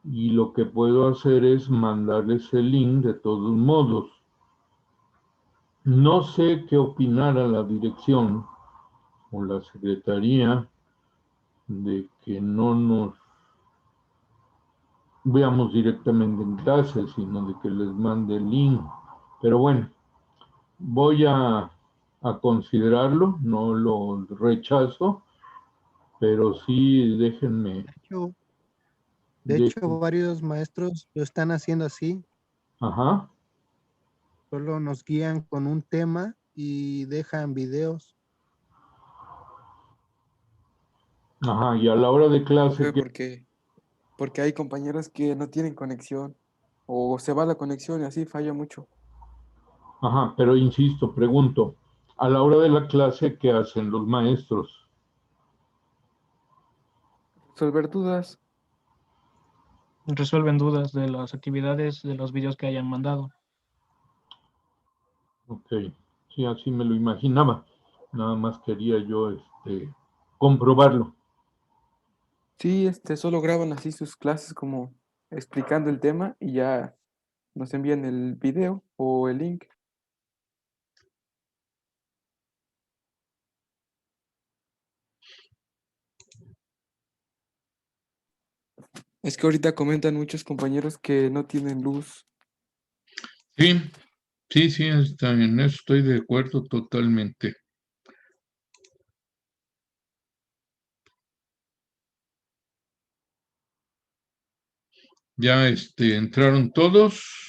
y lo que puedo hacer es mandarles el link de todos modos. No sé qué opinara la dirección o la secretaría de que no nos veamos directamente en clase, sino de que les mande el link. Pero bueno, voy a considerarlo, no lo rechazo, pero sí déjenme. De hecho, varios maestros lo están haciendo así. Ajá. Solo nos guían con un tema y dejan videos. Ajá, y a la hora de clase, Profe, porque hay compañeros que no tienen conexión o se va la conexión y así falla mucho. ajá, pero insisto, pregunto, a la hora de la clase, ¿qué hacen los maestros? Resolver dudas. Resuelven dudas de las actividades, de los videos que hayan mandado. Ok, sí, así me lo imaginaba. Nada más quería yo comprobarlo. Sí, solo graban así sus clases como explicando el tema y ya nos envían el video o el link. Es que ahorita comentan muchos compañeros que no tienen luz. Sí, sí, en eso estoy de acuerdo totalmente. Ya entraron todos.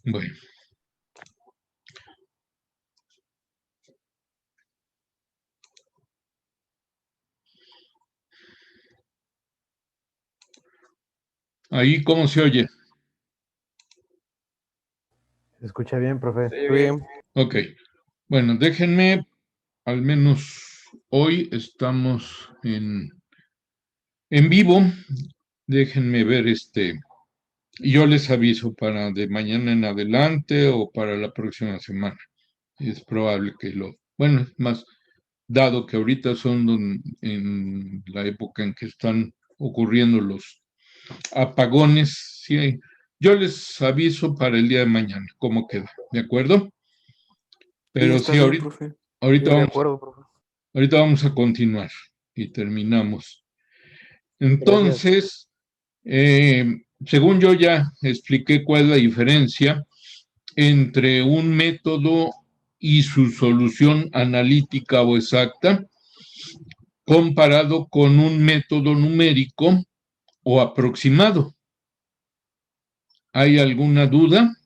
Bueno. Ahí, ¿cómo se oye? Se escucha bien, profe. Sí, bien. Ok. Bueno, déjenme, al menos hoy estamos en vivo. Déjenme ver y yo les aviso para de mañana en adelante o para la próxima semana. Es probable que bueno, es más, dado que ahorita son en la época en que están ocurriendo los apagones, sí, yo les aviso para el día de mañana cómo queda, ¿de acuerdo? Pero está sí, bien, profe. ahorita Sí, de vamos, acuerdo, profe. ahorita vamos a continuar y terminamos. Gracias. Entonces, según yo ya expliqué cuál es la diferencia entre un método y su solución analítica o exacta, comparado con un método numérico o aproximado. ¿Hay alguna duda?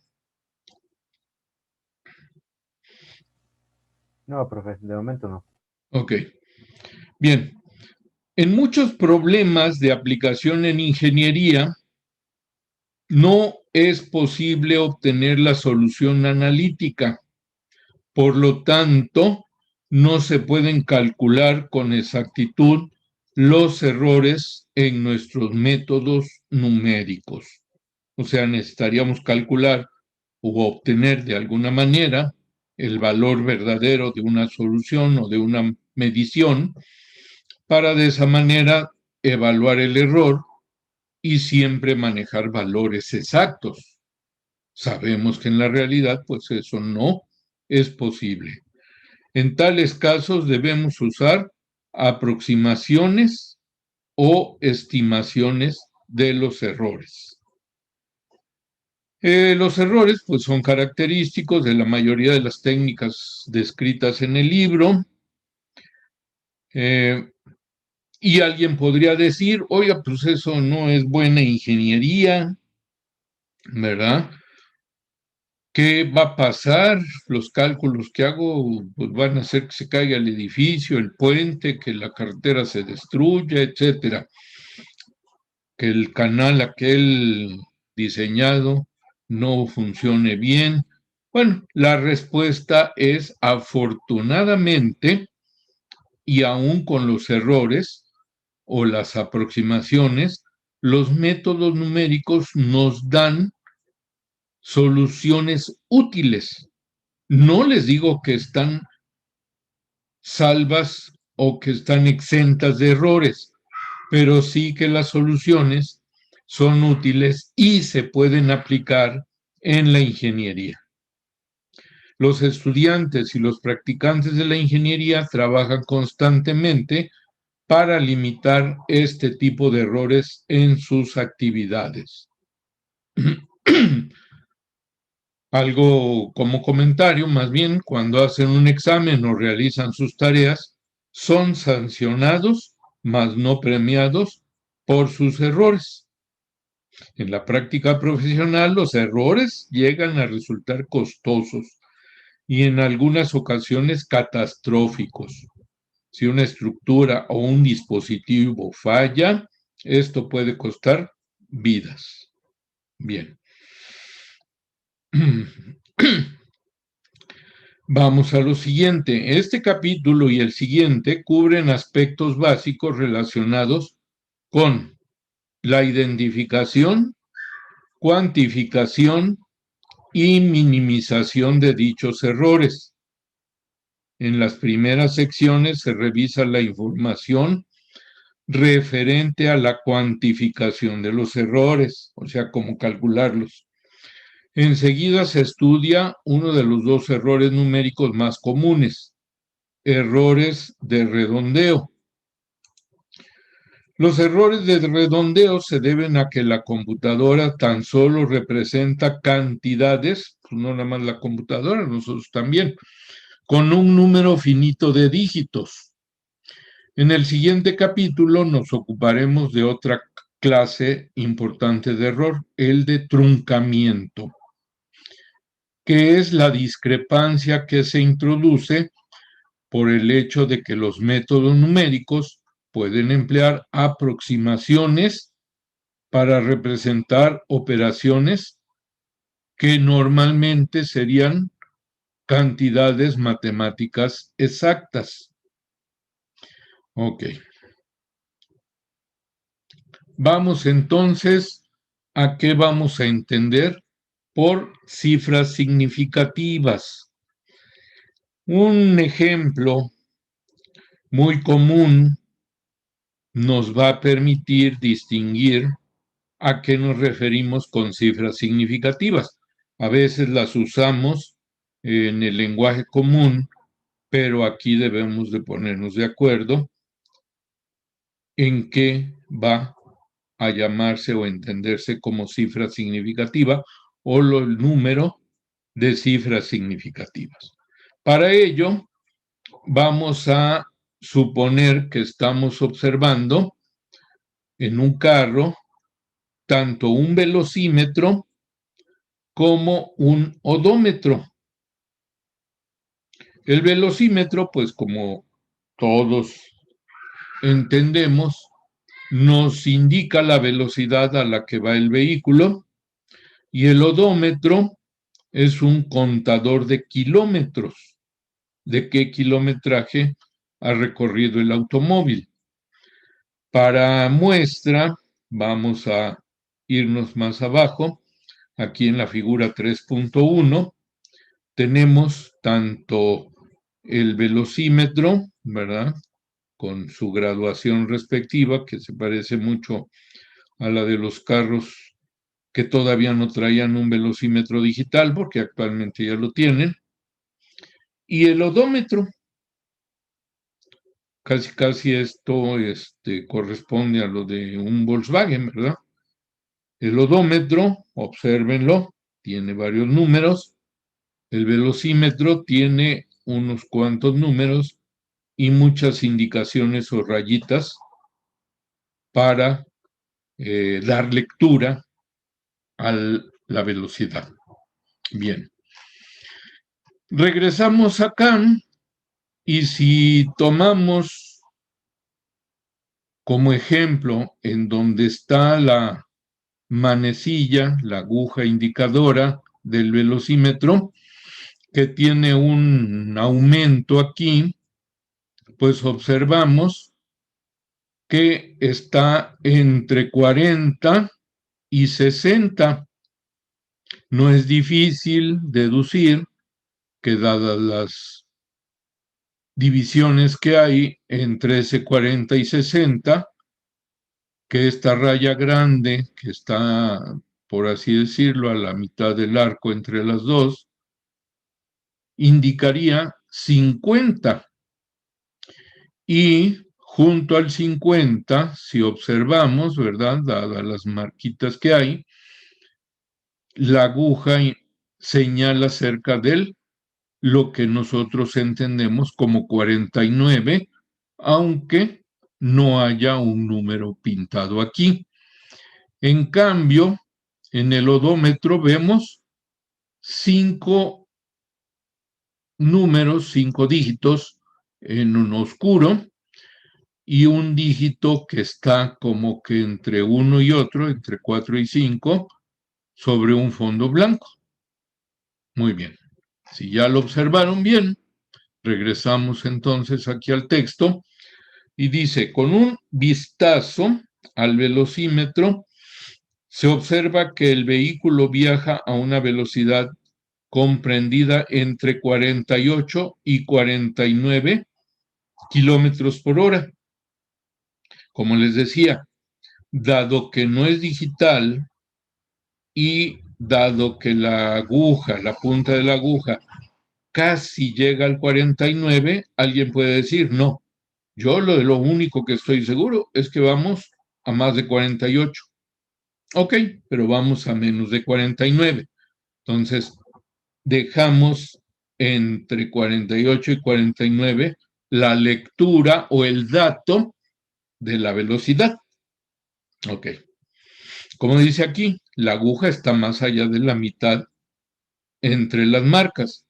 No, profe, de momento no. Ok. Bien. En muchos problemas de aplicación en ingeniería, no es posible obtener la solución analítica. Por lo tanto, no se pueden calcular con exactitud los errores en nuestros métodos numéricos. O sea, necesitaríamos calcular o obtener de alguna manera el valor verdadero de una solución o de una medición para de esa manera evaluar el error y siempre manejar valores exactos. Sabemos que en la realidad, pues eso no es posible. En tales casos debemos usar aproximaciones o estimaciones de los errores. Los errores, pues, son característicos de la mayoría de las técnicas descritas en el libro. Y alguien podría decir, oiga, pues eso no es buena ingeniería, ¿verdad? ¿Qué va a pasar? Los cálculos que hago pues van a hacer que se caiga el edificio, el puente, que la carretera se destruya, etcétera. que el canal aquel diseñado no funcione bien? Bueno, la respuesta es afortunadamente, y aún con los errores o las aproximaciones, los métodos numéricos nos dan soluciones útiles. No les digo que están salvas o que están exentas de errores, pero sí que las soluciones son útiles y se pueden aplicar en la ingeniería. Los estudiantes y los practicantes de la ingeniería trabajan constantemente para limitar este tipo de errores en sus actividades. Algo como comentario, más bien, cuando hacen un examen o realizan sus tareas, son sancionados, mas no premiados, por sus errores. En la práctica profesional, los errores llegan a resultar costosos y en algunas ocasiones catastróficos. Si una estructura o un dispositivo falla, esto puede costar vidas. Bien. Vamos a lo siguiente. Este capítulo y el siguiente cubren aspectos básicos relacionados con la identificación, cuantificación y minimización de dichos errores. En las primeras secciones se revisa la información referente a la cuantificación de los errores, o sea, cómo calcularlos. Enseguida se estudia uno de los dos errores numéricos más comunes, errores de redondeo. Los errores de redondeo se deben a que la computadora tan solo representa cantidades, pues no nada más la computadora, nosotros también, con un número finito de dígitos. En el siguiente capítulo nos ocuparemos de otra clase importante de error, el de truncamiento, que es la discrepancia que se introduce por el hecho de que los métodos numéricos pueden emplear aproximaciones para representar operaciones que normalmente serían cantidades matemáticas exactas. Ok. Vamos entonces a qué vamos a entender por cifras significativas. Un ejemplo muy común nos va a permitir distinguir a qué nos referimos con cifras significativas. A veces las usamos en el lenguaje común, pero aquí debemos de ponernos de acuerdo en qué va a llamarse o entenderse como cifra significativa o el número de cifras significativas. Para ello, vamos a suponer que estamos observando en un carro tanto un velocímetro como un odómetro. El velocímetro, pues como todos entendemos, nos indica la velocidad a la que va el vehículo y el odómetro es un contador de kilómetros, de qué kilometraje ha recorrido el automóvil. Para muestra, vamos a irnos más abajo. Aquí en la figura 3.1 tenemos tanto el velocímetro, ¿verdad?, con su graduación respectiva, que se parece mucho a la de los carros que todavía no traían un velocímetro digital, porque actualmente ya lo tienen, y el odómetro. Casi esto corresponde a lo de un Volkswagen, ¿verdad? El odómetro, obsérvenlo, tiene varios números. El velocímetro tiene unos cuantos números y muchas indicaciones o rayitas para dar lectura a la velocidad. Bien. Regresamos acá y si tomamos como ejemplo, en donde está la manecilla, la aguja indicadora del velocímetro, que tiene un aumento aquí, pues observamos que está entre 40 y 60. No es difícil deducir que, dadas las divisiones que hay entre ese 40 y 60, que esta raya grande, que está, por así decirlo, a la mitad del arco entre las dos, indicaría 50. Y junto al 50, si observamos, ¿verdad? Dadas las marquitas que hay, la aguja señala cerca del lo que nosotros entendemos como 49, aunque no haya un número pintado aquí. En cambio, en el odómetro vemos 5 números, 5 dígitos en un oscuro y un dígito que está como que entre uno y otro, entre 4 y 5, sobre un fondo blanco. Muy bien. Si ya lo observaron bien, regresamos entonces aquí al texto y dice, con un vistazo al velocímetro, se observa que el vehículo viaja a una velocidad comprendida entre 48 y 49 kilómetros por hora. Como les decía, dado que no es digital y dado que la aguja, la punta de la aguja, casi llega al 49, alguien puede decir, no, yo lo único que estoy seguro es que vamos a más de 48. Ok, pero vamos a menos de 49. Entonces, dejamos entre 48 y 49 la lectura o el dato de la velocidad. Ok. Como dice aquí, la aguja está más allá de la mitad entre las marcas,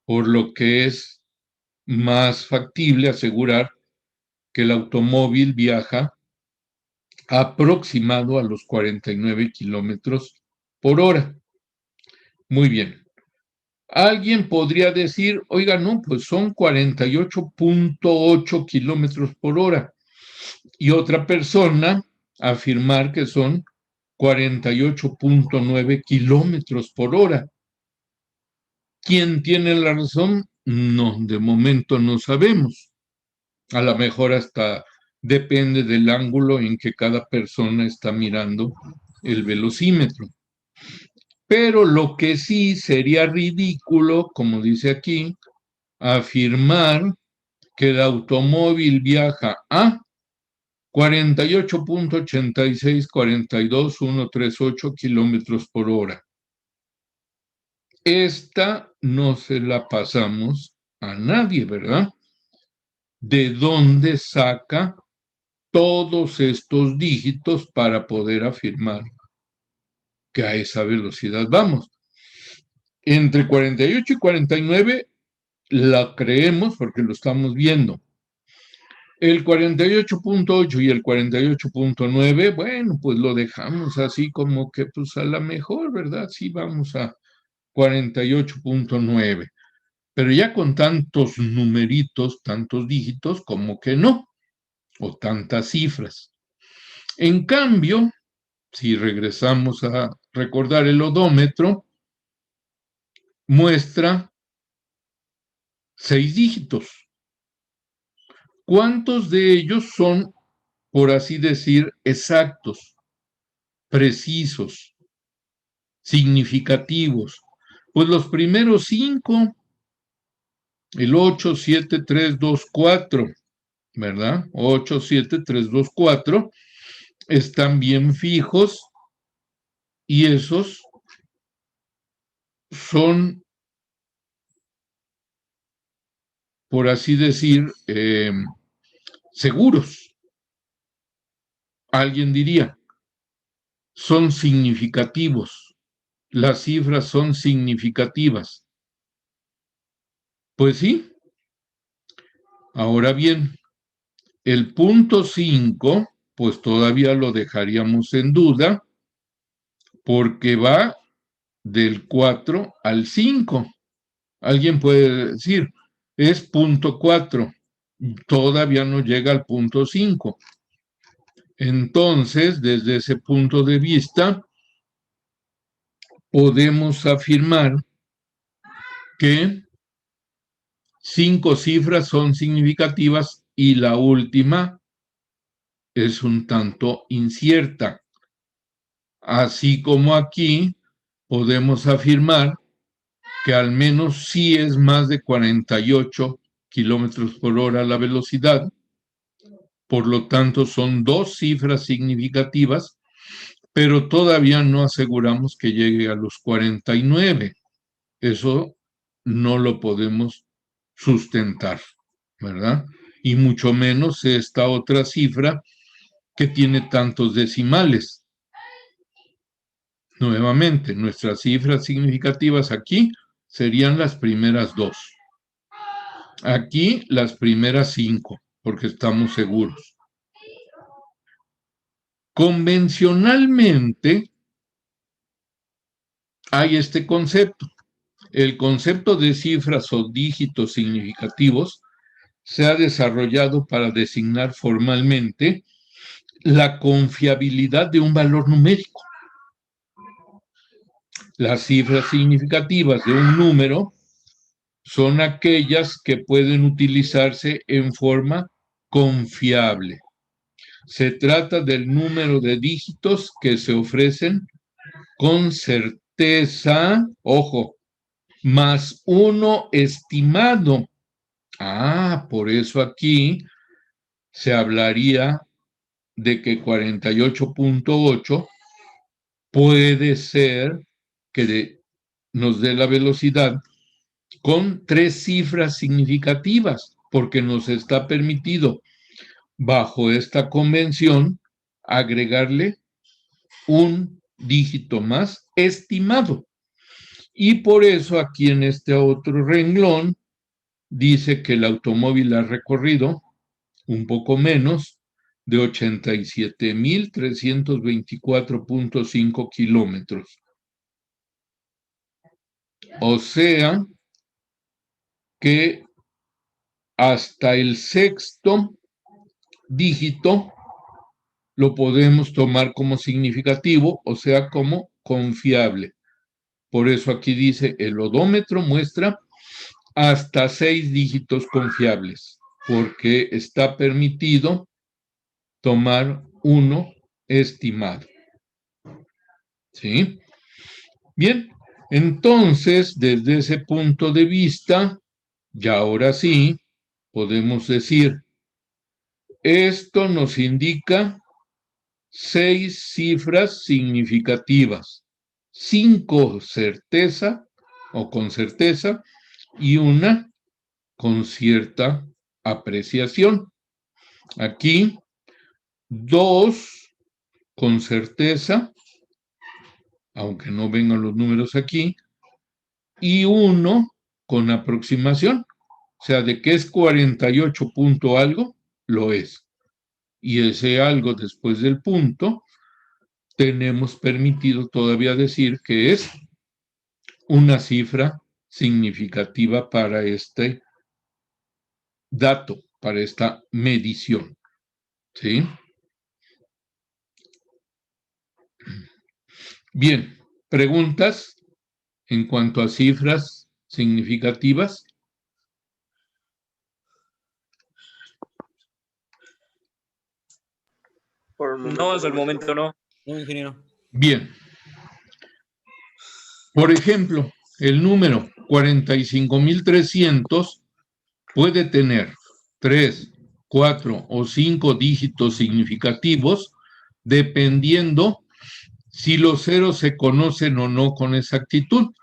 por lo que es más factible asegurar que el automóvil viaja aproximado a los 49 kilómetros por hora. Muy bien. Alguien podría decir, oiga, no, pues son 48.8 kilómetros por hora. Y otra persona afirmar que son 48.9 kilómetros por hora. ¿Quién tiene la razón? No, de momento no sabemos. A lo mejor hasta depende del ángulo en que cada persona está mirando el velocímetro. Pero lo que sí sería ridículo, como dice aquí, afirmar que el automóvil viaja a 48.86422138 kilómetros por hora. Esta no se la pasamos a nadie, ¿verdad? ¿De dónde saca todos estos dígitos para poder afirmar que a esa velocidad vamos? Entre 48 y 49 la creemos porque lo estamos viendo. El 48.8 y el 48.9, bueno, pues lo dejamos así como que pues a la mejor, ¿verdad? Sí, vamos a 48.9. Pero ya con tantos numeritos, tantos dígitos, como que no, o tantas cifras. En cambio, si regresamos a recordar el odómetro, muestra 6 dígitos. ¿Cuántos de ellos son, por así decir, exactos, precisos, significativos? Pues los primeros 5, el 8, 7, 3, 2, 4, ¿verdad? 8, 7, 3, 2, 4, están bien fijos y esos son, por así decir, seguros. Alguien diría, son significativos. Las cifras son significativas. Pues sí. Ahora bien, El punto 5, pues todavía lo dejaríamos en duda, porque va del 4 al 5. Alguien puede decir, es punto 4, todavía no llega al punto 5. Entonces, desde ese punto de vista, podemos afirmar que 5 cifras son significativas y la última es un tanto incierta. Así como aquí podemos afirmar que al menos sí es más de 48 kilómetros por hora la velocidad. Por lo tanto, son 2 cifras significativas, pero todavía no aseguramos que llegue a los 49. Eso no lo podemos sustentar, ¿verdad? Y mucho menos esta otra cifra que tiene tantos decimales. Nuevamente, nuestras cifras significativas aquí serían las primeras 2. Aquí las primeras 5, porque estamos seguros. Convencionalmente hay este concepto. El concepto de cifras o dígitos significativos se ha desarrollado para designar formalmente la confiabilidad de un valor numérico. Las cifras significativas de un número son aquellas que pueden utilizarse en forma confiable. Se trata del número de dígitos que se ofrecen con certeza, ojo, más 1 estimado. Por eso aquí se hablaría de que 48.8 puede ser que nos dé la velocidad con 3 cifras significativas, porque nos está permitido, bajo esta convención, agregarle un dígito más estimado. Y por eso aquí en este otro renglón dice que el automóvil ha recorrido un poco menos de 87,324.5 kilómetros. O sea que hasta el 6º dígito lo podemos tomar como significativo, o sea, como confiable. Por eso aquí dice, el odómetro muestra hasta 6 dígitos confiables, porque está permitido tomar uno estimado. ¿Sí? Bien, entonces, desde ese punto de vista, ya ahora sí, podemos decir, esto nos indica 6 cifras significativas, 5 certeza o con certeza y una con cierta apreciación. Aquí, 2 con certeza, aunque no vengan los números aquí, y 1 con aproximación. O sea, de que es 48 punto algo, lo es. Y ese algo después del punto, tenemos permitido todavía decir que es una cifra significativa para este dato, para esta medición. ¿Sí? Bien, ¿preguntas en cuanto a cifras significativas? No, hasta el momento no. No, ingeniero. Bien. Por ejemplo, el número 45,300 puede tener 3, 4 o 5 dígitos significativos, dependiendo si los ceros se conocen o no con exactitud.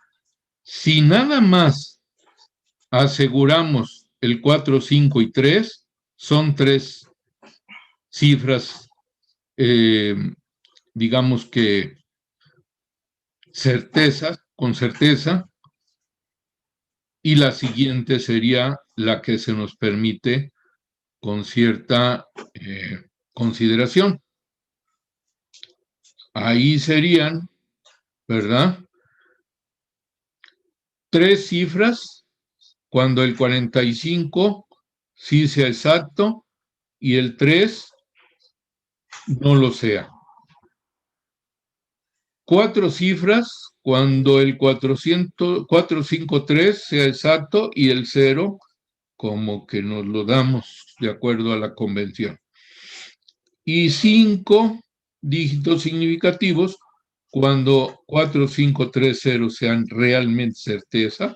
Si nada más aseguramos el 4, 5 y 3, son 3 cifras, digamos que con certeza, y la siguiente sería la que se nos permite con cierta consideración. Ahí serían, ¿verdad? 3 cifras cuando el 45 sí sea exacto y el 3 no lo sea. 4 cifras cuando el 453 sea exacto y el 0 como que nos lo damos de acuerdo a la convención. Y 5 dígitos significativos cuando 4530 sean realmente certeza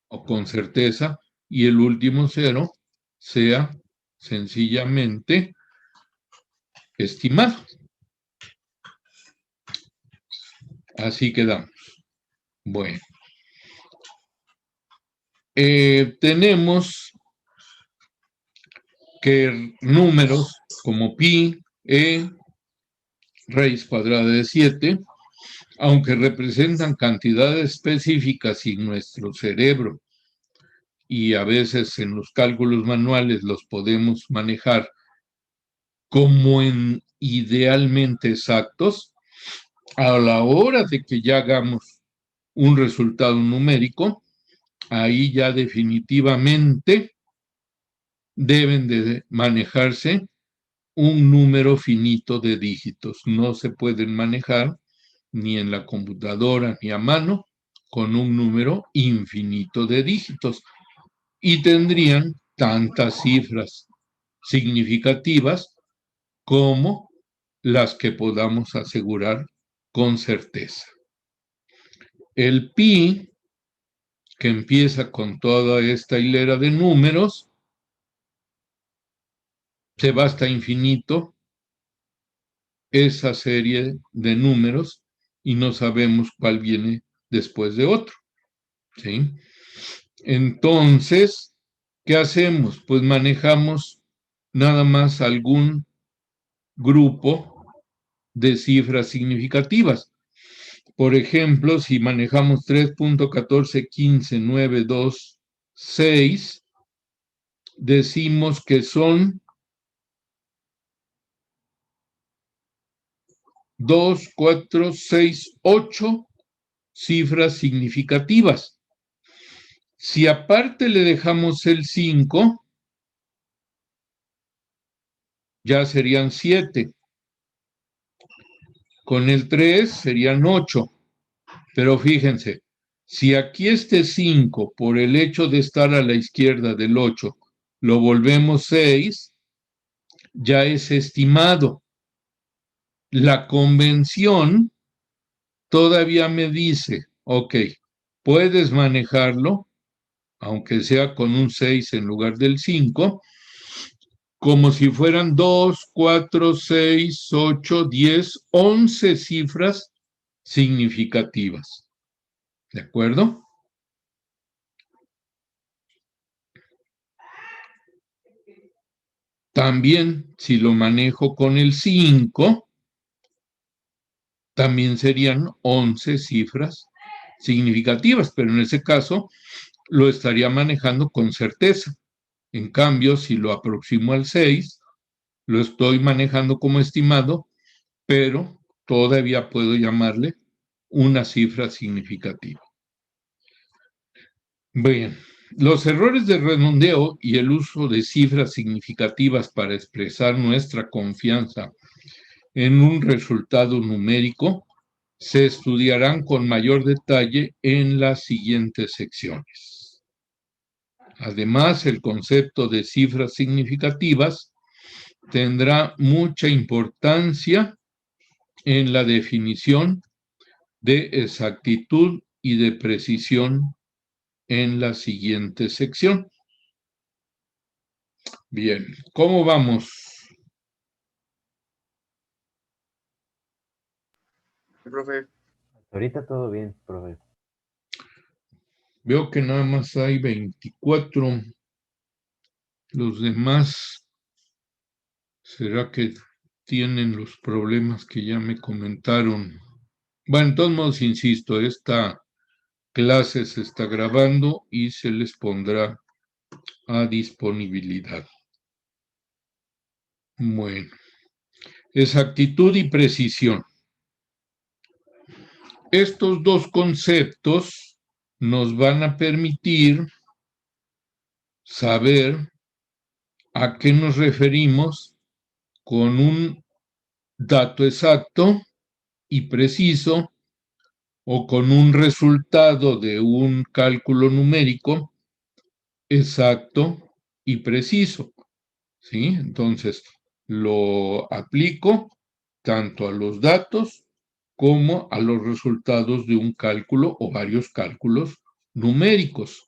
o con certeza y el último 0 sea sencillamente estimado. Así quedamos. Bueno. Tenemos que números como pi, raíz cuadrada de 7, aunque representan cantidades específicas en nuestro cerebro y a veces en los cálculos manuales los podemos manejar como en idealmente exactos, a la hora de que ya hagamos un resultado numérico, ahí ya definitivamente deben de manejarse un número finito de dígitos. No se pueden manejar ni en la computadora ni a mano con un número infinito de dígitos y tendrían tantas cifras significativas como las que podamos asegurar con certeza. El pi, que empieza con toda esta hilera de números, se va hasta infinito esa serie de números y no sabemos cuál viene después de otro, ¿sí? Entonces, ¿qué hacemos? Pues manejamos nada más algún grupo de cifras significativas. Por ejemplo, si manejamos 3.1415.926, decimos que son 2, 4, 6, 8 cifras significativas. Si aparte le dejamos el 5, ya serían 7. Con el 3 serían 8. Pero fíjense, si aquí este 5, por el hecho de estar a la izquierda del 8, lo volvemos 6, ya es estimado. La convención todavía me dice, ok, puedes manejarlo, aunque sea con un 6 en lugar del 5, como si fueran 2, 4, 6, 8, 10, 11 cifras significativas. ¿De acuerdo? También, si lo manejo con el 5, también serían 11 cifras significativas, pero en ese caso lo estaría manejando con certeza. En cambio, si lo aproximo al 6, lo estoy manejando como estimado, pero todavía puedo llamarle una cifra significativa. Bien, los errores de redondeo y el uso de cifras significativas para expresar nuestra confianza en un resultado numérico se estudiarán con mayor detalle en las siguientes secciones. Además, el concepto de cifras significativas tendrá mucha importancia en la definición de exactitud y de precisión en la siguiente sección. Bien, ¿cómo vamos? Profe. Ahorita todo bien, profe. Veo que nada más hay 24. Los demás, ¿será que tienen los problemas que ya me comentaron? Bueno, de todos modos, insisto, esta clase se está grabando y se les pondrá a disponibilidad. Bueno, exactitud y precisión. Estos dos conceptos nos van a permitir saber a qué nos referimos con un dato exacto y preciso o con un resultado de un cálculo numérico exacto y preciso, ¿sí? Entonces, lo aplico tanto a los datos como a los resultados de un cálculo o varios cálculos numéricos.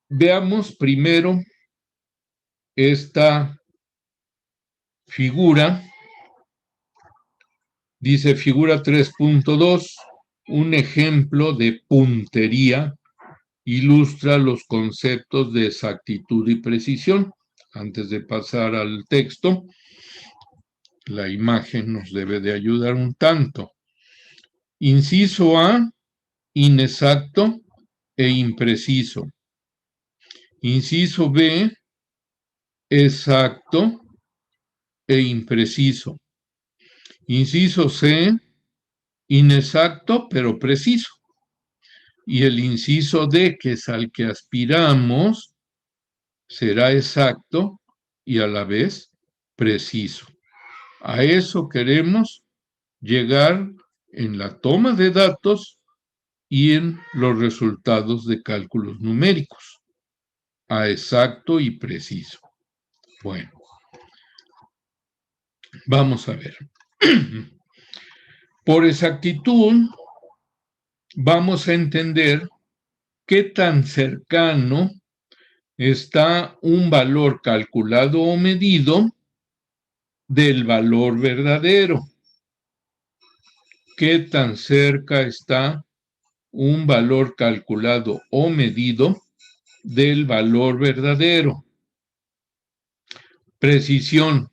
Veamos primero esta figura. Dice figura 3.2, un ejemplo de puntería ilustra los conceptos de exactitud y precisión. Antes de pasar al texto, la imagen nos debe de ayudar un tanto. Inciso A, inexacto e impreciso. Inciso B, exacto e impreciso. Inciso C, inexacto pero preciso. Y el inciso D, que es al que aspiramos, será exacto y a la vez preciso. A eso queremos llegar en la toma de datos y en los resultados de cálculos numéricos, a exacto y preciso. Bueno, vamos a ver. Por exactitud, vamos a entender qué tan cercano está un valor calculado o medido del valor verdadero. ¿Qué tan cerca está un valor calculado o medido del valor verdadero? Precisión.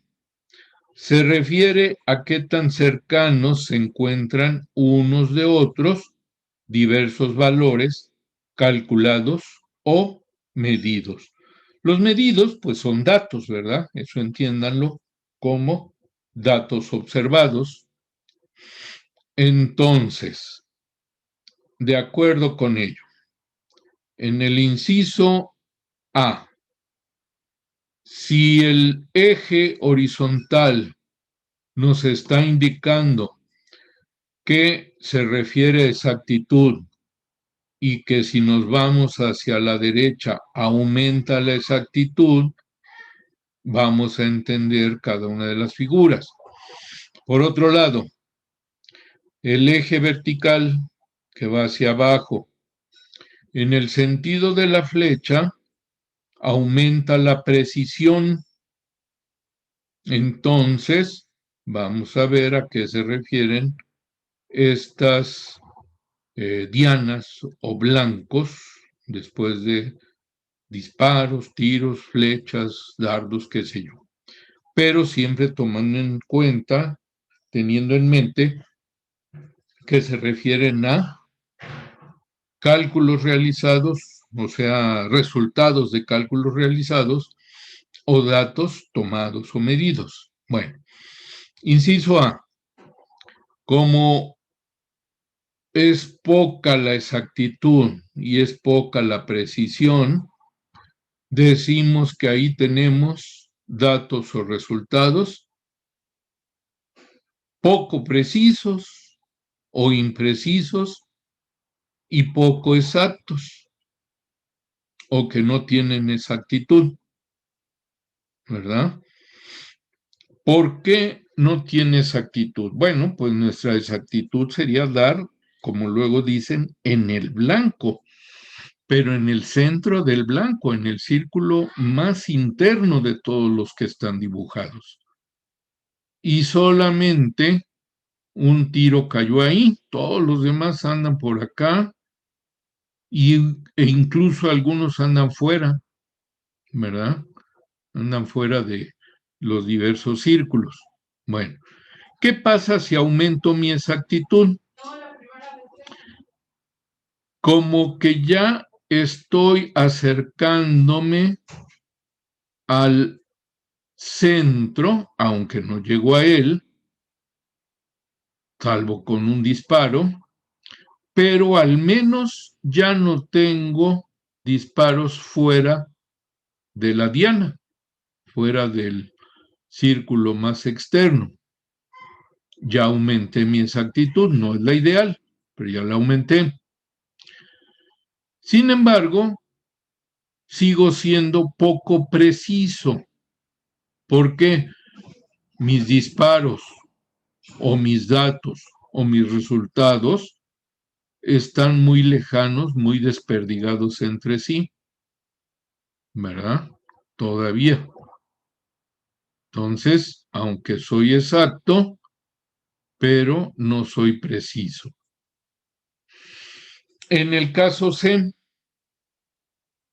Se refiere a qué tan cercanos se encuentran unos de otros diversos valores calculados o medidos. Los medidos, pues son datos, ¿verdad? Eso entiéndanlo como datos observados. Entonces, de acuerdo con ello, en el inciso A, si el eje horizontal nos está indicando que se refiere a exactitud y que si nos vamos hacia la derecha aumenta la exactitud, vamos a entender cada una de las figuras. Por otro lado, el eje vertical que va hacia abajo, en el sentido de la flecha, aumenta la precisión. Entonces, vamos a ver a qué se refieren estas dianas o blancos después de disparos, tiros, flechas, dardos, qué sé yo. Pero siempre tomando en cuenta, teniendo en mente que se refieren a cálculos realizados, o sea, resultados de cálculos realizados o datos tomados o medidos. Bueno, inciso A, como es poca la exactitud y es poca la precisión, decimos que ahí tenemos datos o resultados poco precisos o imprecisos y poco exactos o que no tienen exactitud, ¿verdad? ¿Por qué no tiene exactitud? Bueno, pues nuestra exactitud sería dar, como luego dicen, en el blanco, pero en el centro del blanco, en el círculo más interno de todos los que están dibujados. Y solamente un tiro cayó ahí, todos los demás andan por acá e incluso algunos andan fuera, ¿verdad? Andan fuera de los diversos círculos. Bueno, ¿qué pasa si aumento mi exactitud? Como que ya estoy acercándome al centro, aunque no llego a él, salvo con un disparo, pero al menos ya no tengo disparos fuera de la diana, fuera del círculo más externo. Ya aumenté mi exactitud, no es la ideal, pero ya la aumenté. Sin embargo, sigo siendo poco preciso, porque mis disparos o mis datos o mis resultados están muy lejanos, muy desperdigados entre sí, ¿verdad? Todavía. Entonces, aunque soy exacto, pero no soy preciso. En el caso C,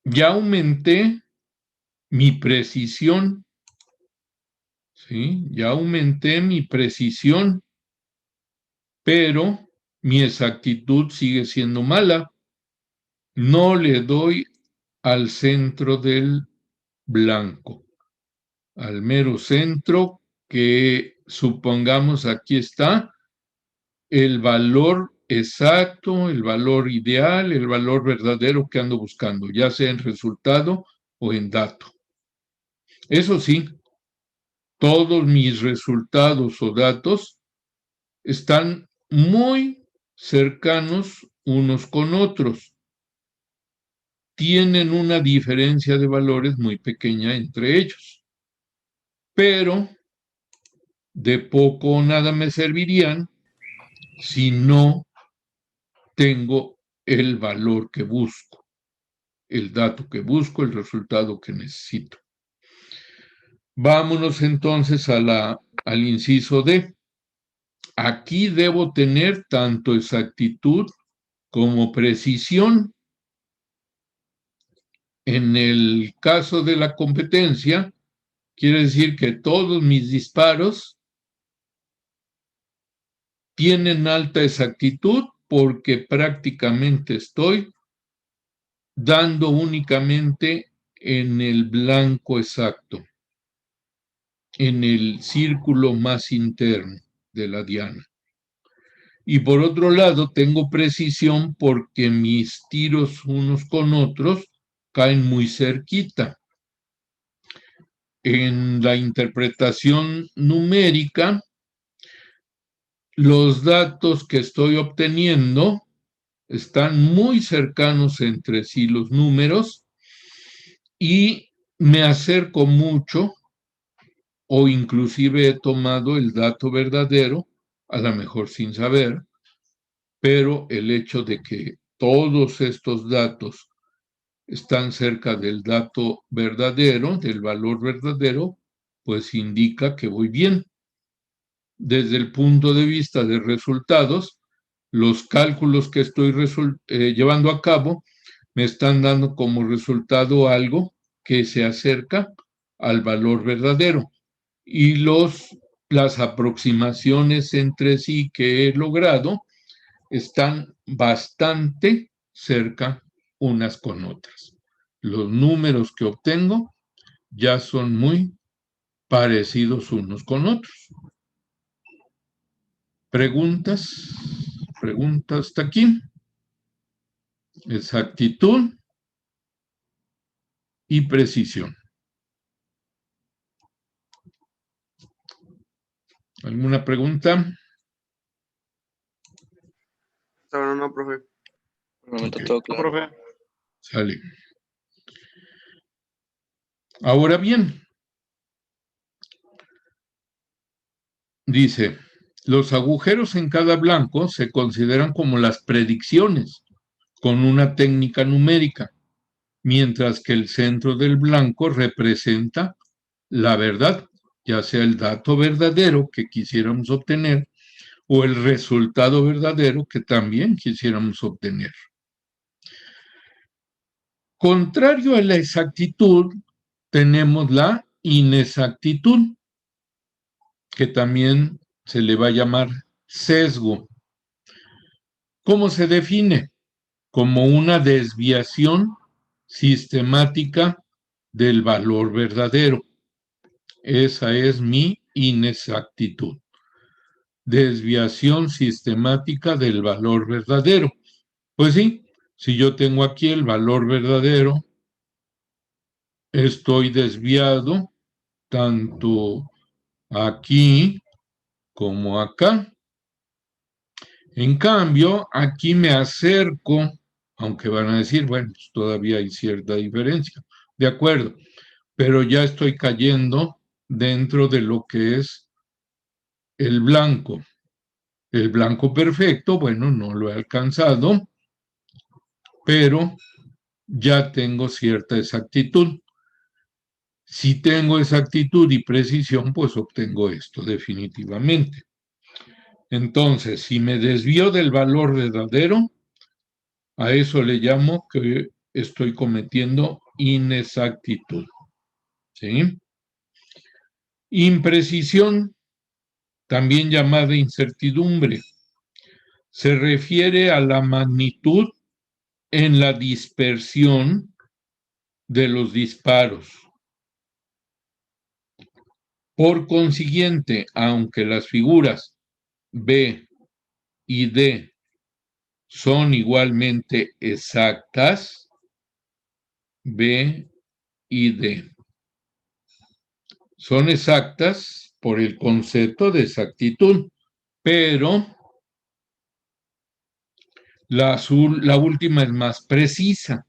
ya aumenté mi precisión, ¿sí? Ya aumenté mi precisión, pero mi exactitud sigue siendo mala. No le doy al centro del blanco, al mero centro, que supongamos aquí está el valor exacto, el valor ideal, el valor verdadero que ando buscando, ya sea en resultado o en dato. Eso sí, todos mis resultados o datos están muy cercanos unos con otros. Tienen una diferencia de valores muy pequeña entre ellos, pero de poco o nada me servirían si no tengo el valor que busco, el dato que busco, el resultado que necesito. Vámonos entonces al inciso D. Aquí debo tener tanto exactitud como precisión. En el caso de la competencia, quiere decir que todos mis disparos tienen alta exactitud porque prácticamente estoy dando únicamente en el blanco exacto, en el círculo más interno de la diana. Y por otro lado, tengo precisión porque mis tiros unos con otros caen muy cerquita. En la interpretación numérica, los datos que estoy obteniendo están muy cercanos entre sí los números y me acerco mucho, o inclusive he tomado el dato verdadero, a lo mejor sin saber, pero el hecho de que todos estos datos están cerca del dato verdadero, del valor verdadero, pues indica que voy bien. Desde el punto de vista de resultados, los cálculos que estoy llevando a cabo me están dando como resultado algo que se acerca al valor verdadero. Y las aproximaciones entre sí que he logrado están bastante cerca unas con otras. Los números que obtengo ya son muy parecidos unos con otros. ¿Preguntas? ¿Preguntas hasta aquí? Exactitud y precisión. ¿Alguna pregunta? Ahora no, profe. Por el momento Ok. todo claro. Profe. Sale. Ahora bien, dice, los agujeros en cada blanco se consideran como las predicciones con una técnica numérica, mientras que el centro del blanco representa la verdad, ya sea el dato verdadero que quisiéramos obtener o el resultado verdadero que también quisiéramos obtener. Contrario a la exactitud, tenemos la inexactitud, que también se le va a llamar sesgo. ¿Cómo se define? Como una desviación sistemática del valor verdadero. Esa es mi inexactitud. Desviación sistemática del valor verdadero. Pues sí, si yo tengo aquí el valor verdadero, estoy desviado tanto aquí como acá. En cambio, aquí me acerco, aunque van a decir, bueno, pues todavía hay cierta diferencia. De acuerdo, pero ya estoy cayendo dentro de lo que es el blanco. El blanco perfecto, bueno, no lo he alcanzado, pero ya tengo cierta exactitud. Si tengo exactitud y precisión, pues obtengo esto definitivamente. Entonces, si me desvío del valor verdadero, a eso le llamo que estoy cometiendo inexactitud. ¿Sí? Imprecisión, también llamada incertidumbre, se refiere a la magnitud en la dispersión de los disparos. Por consiguiente, aunque las figuras B y D son igualmente exactas, B y D son exactas por el concepto de exactitud, pero la última es más precisa.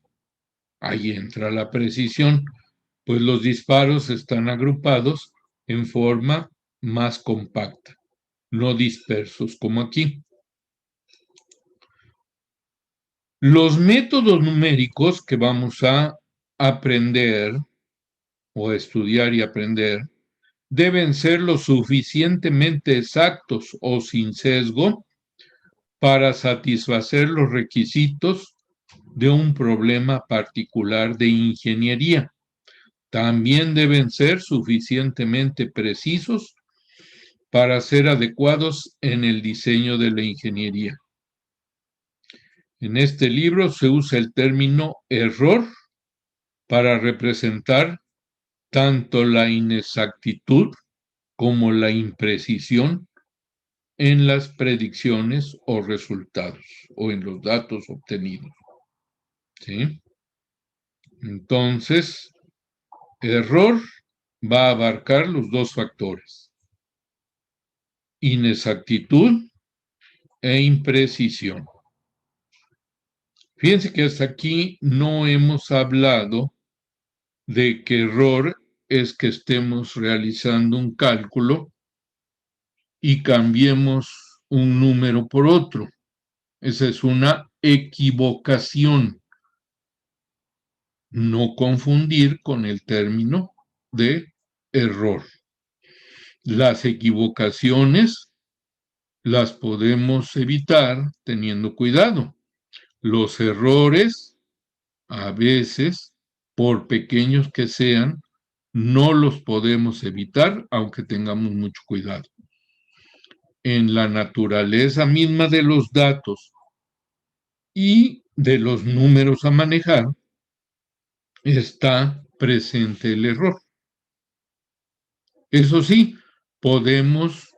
Ahí entra la precisión, pues los disparos están agrupados en forma más compacta, no dispersos como aquí. Los métodos numéricos que vamos a aprender o estudiar y aprender deben ser lo suficientemente exactos o sin sesgo para satisfacer los requisitos de un problema particular de ingeniería. También deben ser suficientemente precisos para ser adecuados en el diseño de la ingeniería. En este libro se usa el término error para representar tanto la inexactitud como la imprecisión en las predicciones o resultados o en los datos obtenidos. ¿Sí? Entonces, error va a abarcar los dos factores: inexactitud e imprecisión. Fíjense que hasta aquí no hemos hablado de que error es que estemos realizando un cálculo y cambiemos un número por otro. Esa es una equivocación. No confundir con el término de error. Las equivocaciones las podemos evitar teniendo cuidado. Los errores, a veces, por pequeños que sean, no los podemos evitar, aunque tengamos mucho cuidado. En la naturaleza misma de los datos y de los números a manejar, está presente el error. Eso sí, podemos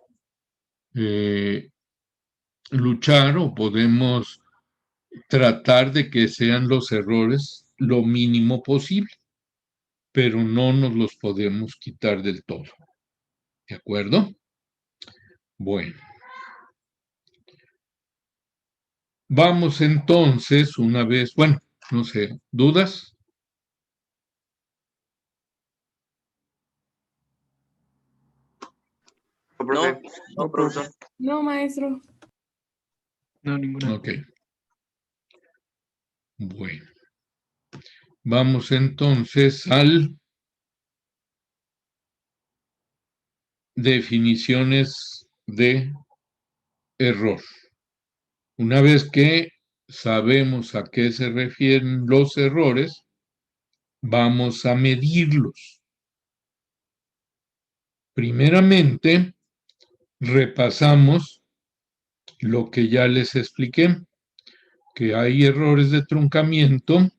luchar o podemos tratar de que sean los errores lo mínimo posible, pero no nos los podemos quitar del todo. ¿De acuerdo? Bueno. Vamos entonces una vez, bueno, no sé, ¿dudas? No, profe. No, profesor. No, maestro. No, ninguna. Ok. Bueno. Vamos entonces al definiciones de error. Una vez que sabemos a qué se refieren los errores, vamos a medirlos. Primeramente, repasamos lo que ya les expliqué, que hay errores de truncamiento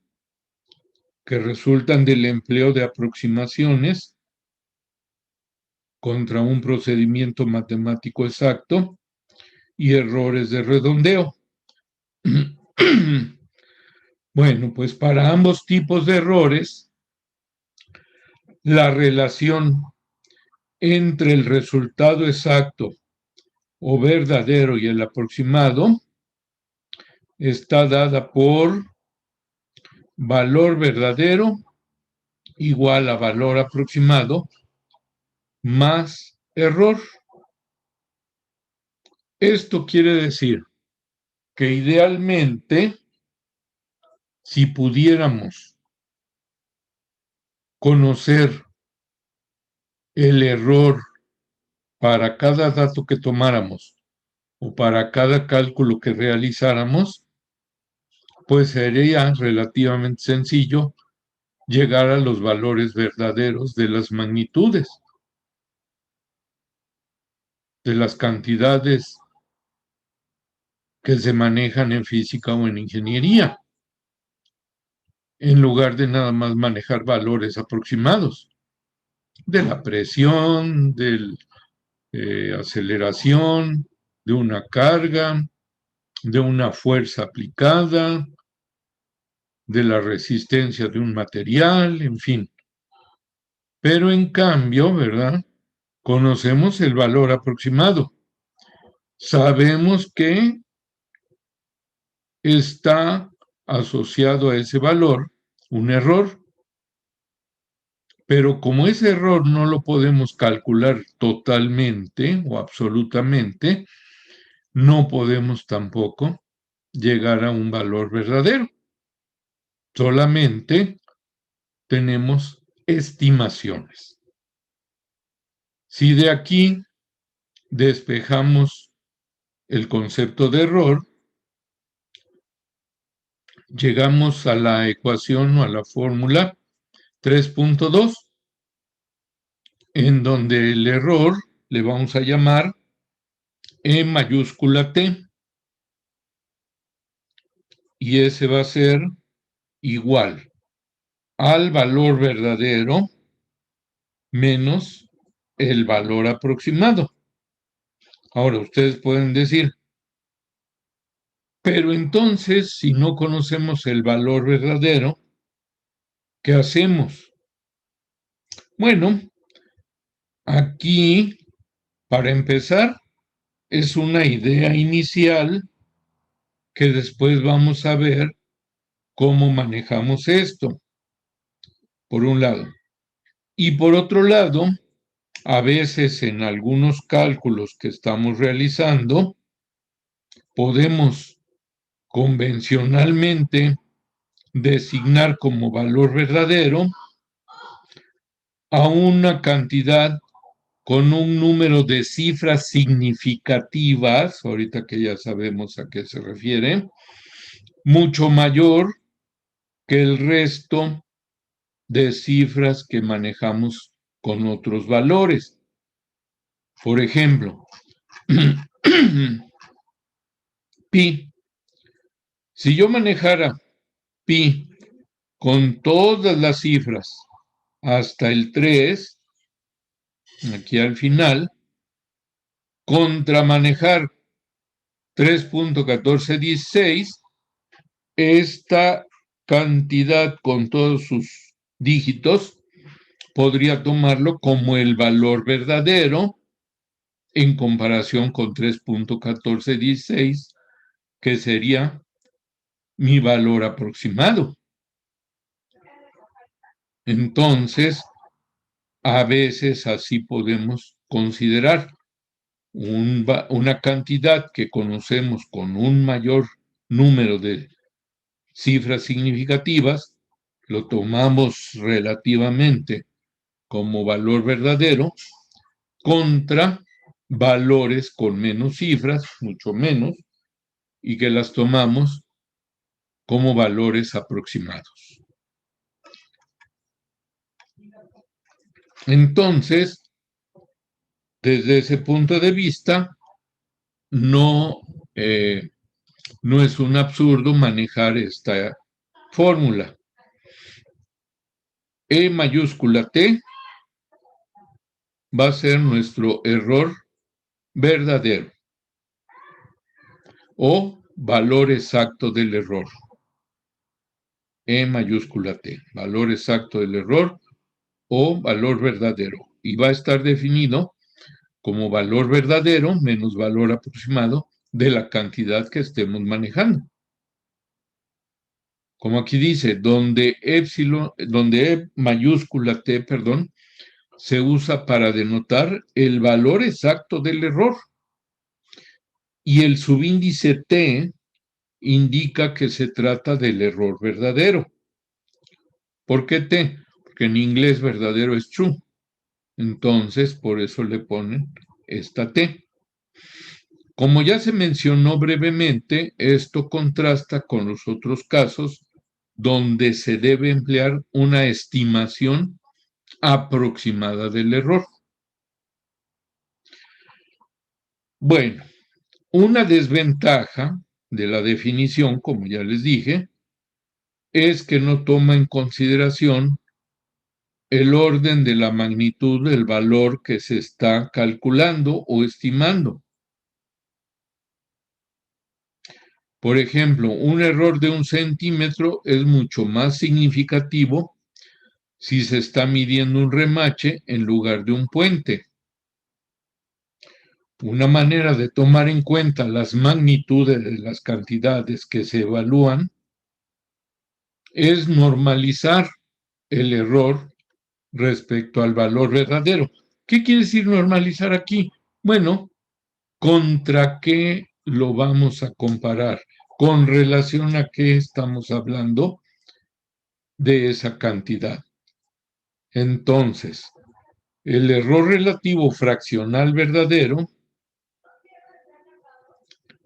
que resultan del empleo de aproximaciones contra un procedimiento matemático exacto y errores de redondeo. Bueno, pues para ambos tipos de errores, la relación entre el resultado exacto o verdadero y el aproximado está dada por valor verdadero igual a valor aproximado más error. Esto quiere decir que idealmente, si pudiéramos conocer el error para cada dato que tomáramos o para cada cálculo que realizáramos, pues sería relativamente sencillo llegar a los valores verdaderos de las magnitudes, de las cantidades que se manejan en física o en ingeniería, en lugar de nada más manejar valores aproximados de la presión, de la aceleración, de una carga, de una fuerza aplicada, de la resistencia de un material, en fin. Pero en cambio, ¿verdad? Conocemos el valor aproximado. Sabemos que está asociado a ese valor un error. Pero como ese error no lo podemos calcular totalmente o absolutamente, no podemos tampoco llegar a un valor verdadero. Solamente tenemos estimaciones. Si de aquí despejamos el concepto de error, llegamos a la ecuación o a la fórmula 3.2, en donde el error le vamos a llamar E mayúscula T, y ese va a ser igual al valor verdadero menos el valor aproximado. Ahora, ustedes pueden decir, pero entonces, si no conocemos el valor verdadero, ¿qué hacemos? Bueno, aquí, para empezar, es una idea inicial que después vamos a ver cómo manejamos esto, por un lado. Y por otro lado, a veces en algunos cálculos que estamos realizando, podemos convencionalmente designar como valor verdadero a una cantidad con un número de cifras significativas, ahorita que ya sabemos a qué se refiere, mucho mayor que el resto de cifras que manejamos con otros valores. Por ejemplo, pi. Si yo manejara pi con todas las cifras hasta el 3, aquí al final, contra manejar 3.1416, esta cantidad con todos sus dígitos podría tomarlo como el valor verdadero en comparación con 3.1416, que sería mi valor aproximado. Entonces, a veces así podemos considerar una cantidad que conocemos con un mayor número de cifras significativas, lo tomamos relativamente como valor verdadero, contra valores con menos cifras, mucho menos, y que las tomamos como valores aproximados. Entonces, desde ese punto de vista, no es un absurdo manejar esta fórmula. E mayúscula T va a ser nuestro error verdadero o valor exacto del error. E mayúscula T, valor exacto del error o valor verdadero. Y va a estar definido como valor verdadero menos valor aproximado de la cantidad que estemos manejando. Como aquí dice, donde E mayúscula T, perdón, se usa para denotar el valor exacto del error. Y el subíndice T indica que se trata del error verdadero. ¿Por qué T? Porque en inglés verdadero es true. Entonces, por eso le ponen esta T. Como ya se mencionó brevemente, esto contrasta con los otros casos donde se debe emplear una estimación aproximada del error. Bueno, una desventaja de la definición, como ya les dije, es que no toma en consideración el orden de la magnitud del valor que se está calculando o estimando. Por ejemplo, un error de 1 centímetro es mucho más significativo si se está midiendo un remache en lugar de un puente. Una manera de tomar en cuenta las magnitudes de las cantidades que se evalúan es normalizar el error respecto al valor verdadero. ¿Qué quiere decir normalizar aquí? Bueno, ¿contra qué lo vamos a comparar? ¿Con relación a qué estamos hablando de esa cantidad? Entonces, el error relativo fraccional verdadero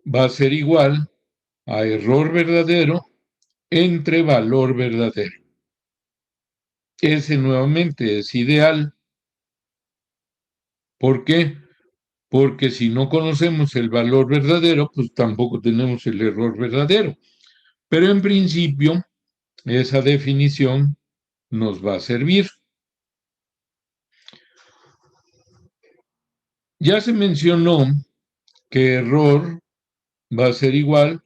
va a ser igual a error verdadero entre valor verdadero. Ese nuevamente es ideal. ¿Por qué? Porque si no conocemos el valor verdadero, pues tampoco tenemos el error verdadero. Pero en principio, esa definición nos va a servir. Ya se mencionó que error va a ser igual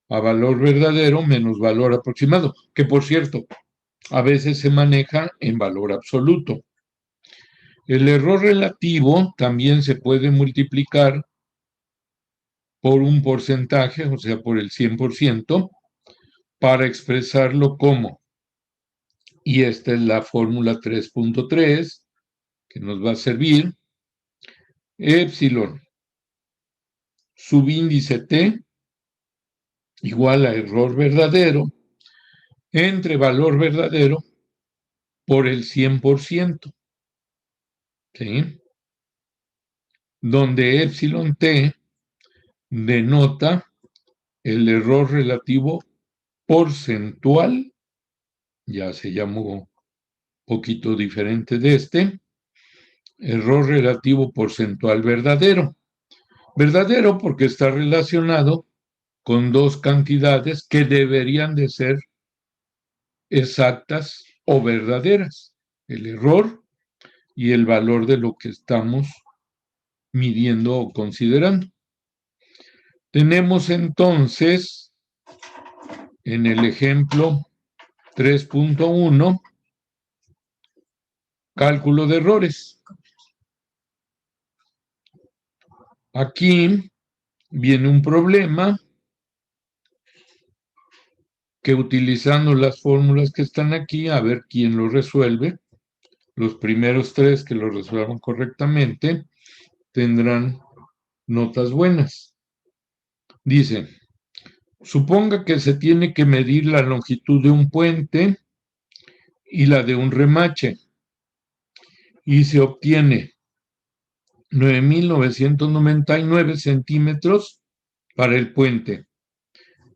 a valor verdadero menos valor aproximado, que por cierto, a veces se maneja en valor absoluto. El error relativo también se puede multiplicar por un porcentaje, o sea, por el 100%, para expresarlo como, y esta es la fórmula 3.3, que nos va a servir, epsilon subíndice T igual a error verdadero entre valor verdadero por el 100%, ¿sí? Donde epsilon T denota el error relativo porcentual, ya se llamó poquito diferente de este, error relativo porcentual verdadero. Verdadero porque está relacionado con dos cantidades que deberían de ser exactas o verdaderas, el error y el valor de lo que estamos midiendo o considerando. Tenemos entonces en el ejemplo 3.1 cálculo de errores. Aquí viene un problema que utilizando las fórmulas que están aquí, a ver quién lo resuelve. Los primeros 3 que lo resuelvan correctamente tendrán notas buenas. Dice, suponga que se tiene que medir la longitud de un puente y la de un remache y se obtiene 9.999 centímetros para el puente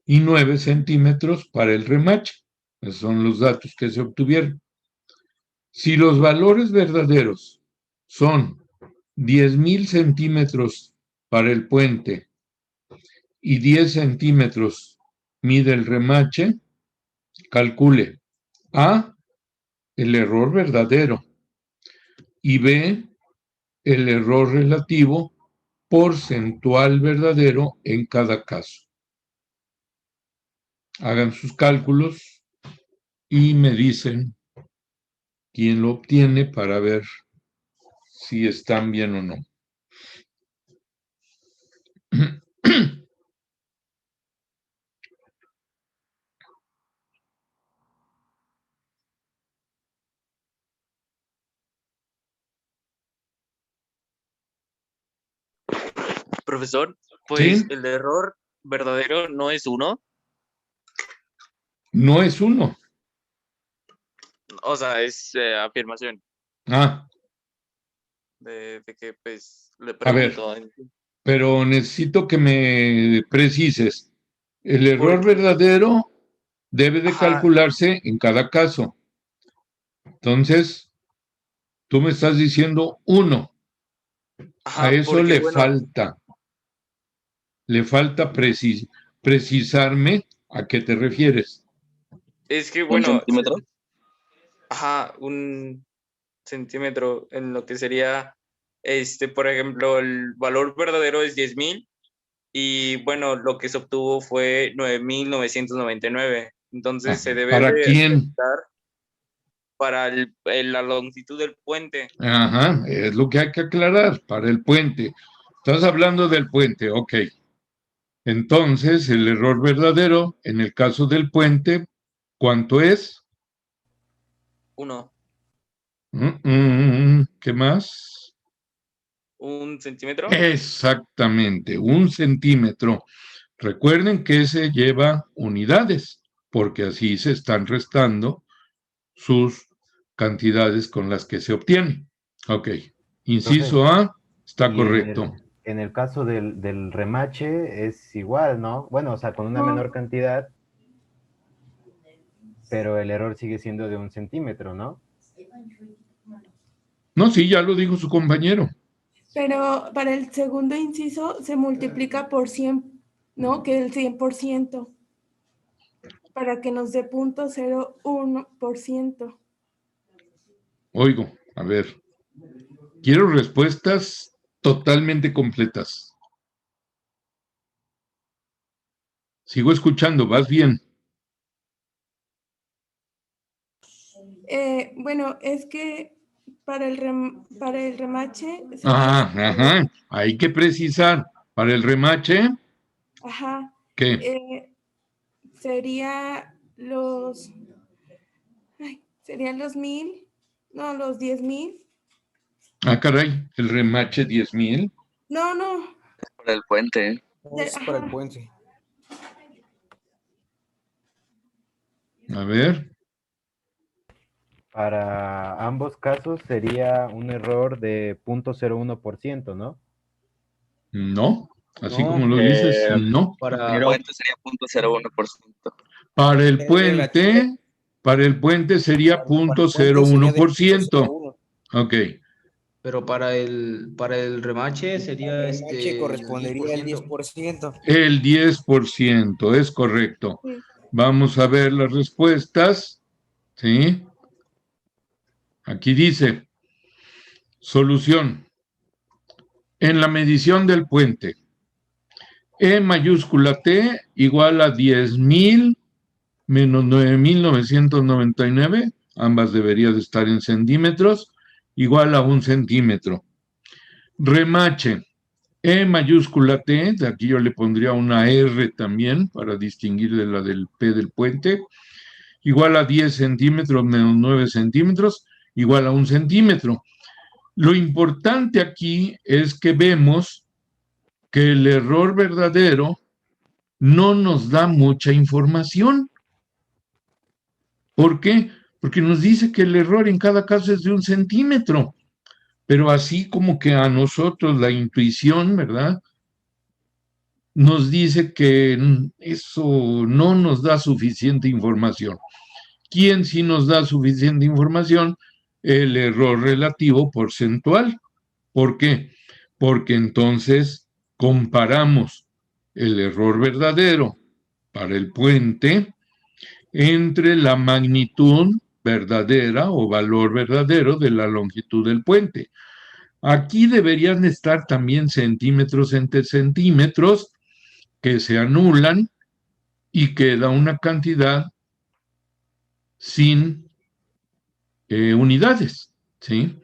y 9 centímetros para el remache. Esos son los datos que se obtuvieron. Si los valores verdaderos son 10.000 centímetros para el puente y 10 centímetros mide el remache, calcule A, el error verdadero, y B, el error relativo porcentual verdadero en cada caso. Hagan sus cálculos y me dicen quién lo obtiene para ver si están bien o no. Profesor, pues ¿Sí? el error verdadero no es 1. No es 1. O sea, es afirmación Ah, de que pues le a ver, pregunto. pero necesito que me precises. El error Porque, verdadero debe de ajá, calcularse en cada caso. Entonces, tú me estás diciendo 1. A ajá, eso porque bueno, le falta precisarme a qué te refieres. es que ¿Un bueno, centímetro? ajá, un centímetro en lo que sería, por ejemplo, el valor verdadero es 10,000 y bueno, lo que se obtuvo fue 9,999. Entonces se debe ¿Para de quién? restar para la longitud del puente. Ajá, es lo que hay que aclarar para el puente. Estás hablando del puente, ok. Entonces, el error verdadero en el caso del puente, ¿cuánto es? 1 ¿Qué más? un centímetro. Exactamente, 1 centímetro. Recuerden que se lleva unidades, porque así se están restando sus cantidades con las que se obtienen. Ok, inciso Profe, A, está y correcto. en el caso del remache es igual, ¿no? Bueno, o sea, con una menor cantidad, pero el error sigue siendo de 1 centímetro, ¿no? No, sí, ya lo dijo su compañero. Pero para el segundo inciso se multiplica por 100, ¿no? Que el 100%, para que nos dé 0.01%. Oigo, a ver, quiero respuestas totalmente completas. Sigo escuchando, vas bien. Bueno, es que para el remache sería... Ajá, hay que precisar. Para el remache, Ajá. ¿qué? Sería los... serían los 1,000, no, los 10,000. Ah, caray, el remache 10,000. No, no. Para el puente. Es para el puente. A ver, Para ambos casos sería un error de 0.01%, ¿no? no, así No, como lo dices, no. Para el puente sería 0.01%. Para el relativo. para el puente sería Para el puente sería de 0.01%. 0.01. Ok, Pero para el remache sería El remache correspondería al 10%. 10%. el 10%, es correcto. Sí. Vamos a ver las respuestas. ¿Sí? Aquí dice, solución. En la medición del puente, E mayúscula T igual a 10,000 menos 9,999, ambas deberían de estar en centímetros, igual a 1 centímetro. Remache, E mayúscula T, de aquí yo le pondría una R también para distinguir de la del P del puente, igual a 10 centímetros menos 9 centímetros, igual a 1 centímetro. Lo importante aquí es que vemos que el error verdadero no nos da mucha información. ¿Por qué? Porque nos dice que el error en cada caso es de 1 centímetro, pero así como que a nosotros la intuición, ¿verdad? Nos dice que eso no nos da suficiente información. ¿Quién sí nos da suficiente información? El error relativo porcentual. ¿Por qué? Porque entonces comparamos el error verdadero para el puente entre la magnitud verdadera o valor verdadero de la longitud del puente. Aquí deberían estar también centímetros entre centímetros que se anulan y queda una cantidad sin unidades, ¿sí?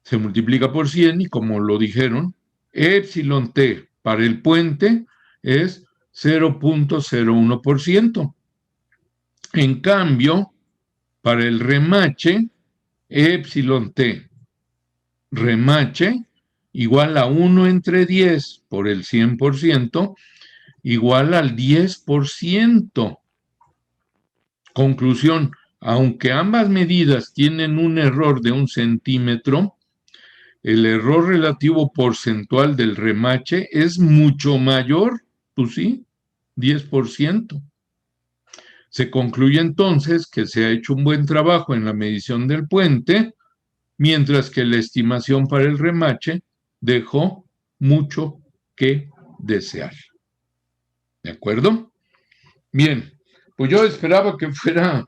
Se multiplica por 100 y como lo dijeron, epsilon t para el puente es 0.01%. En cambio, para el remache, epsilon t remache igual a 1 entre 10 por el 100% igual al 10%. Conclusión, aunque ambas medidas tienen un error de 1 centímetro, el error relativo porcentual del remache es mucho mayor, pues sí, 10%. Se concluye entonces que se ha hecho un buen trabajo en la medición del puente, mientras que la estimación para el remache dejó mucho que desear. ¿De acuerdo? Bien, pues yo esperaba que fuera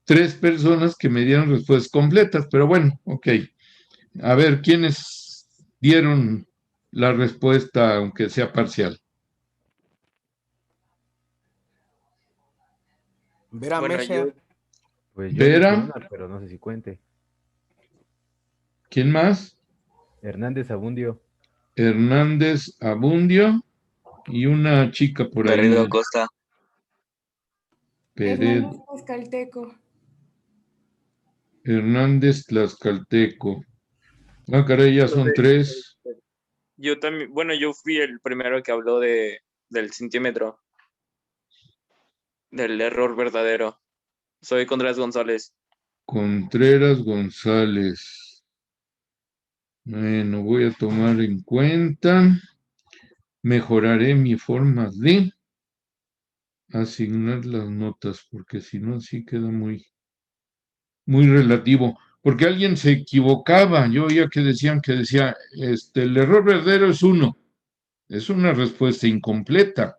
3 personas que me dieran respuestas completas, pero bueno, ok. A ver, ¿quiénes dieron la respuesta, aunque sea parcial? Vera Bueno, Mesa. yo, Pues yo Vera. dije una, pero no sé si cuente. ¿Quién más? Hernández Abundio. Hernández Abundio y una chica por ahí. Garrido Acosta. Hernández Tlaxcalteco. Hernández Tlaxcalteco. Ah, caray, ya son 3. yo también, bueno, yo fui el primero que habló del centímetro, del error verdadero. Soy Contreras González. Contreras González. Bueno, voy a tomar en cuenta. Mejoraré mi forma de asignar las notas, porque si no, sí queda muy relativo. Porque alguien se equivocaba. Yo oía que decía, el error verdadero es 1. Es una respuesta incompleta.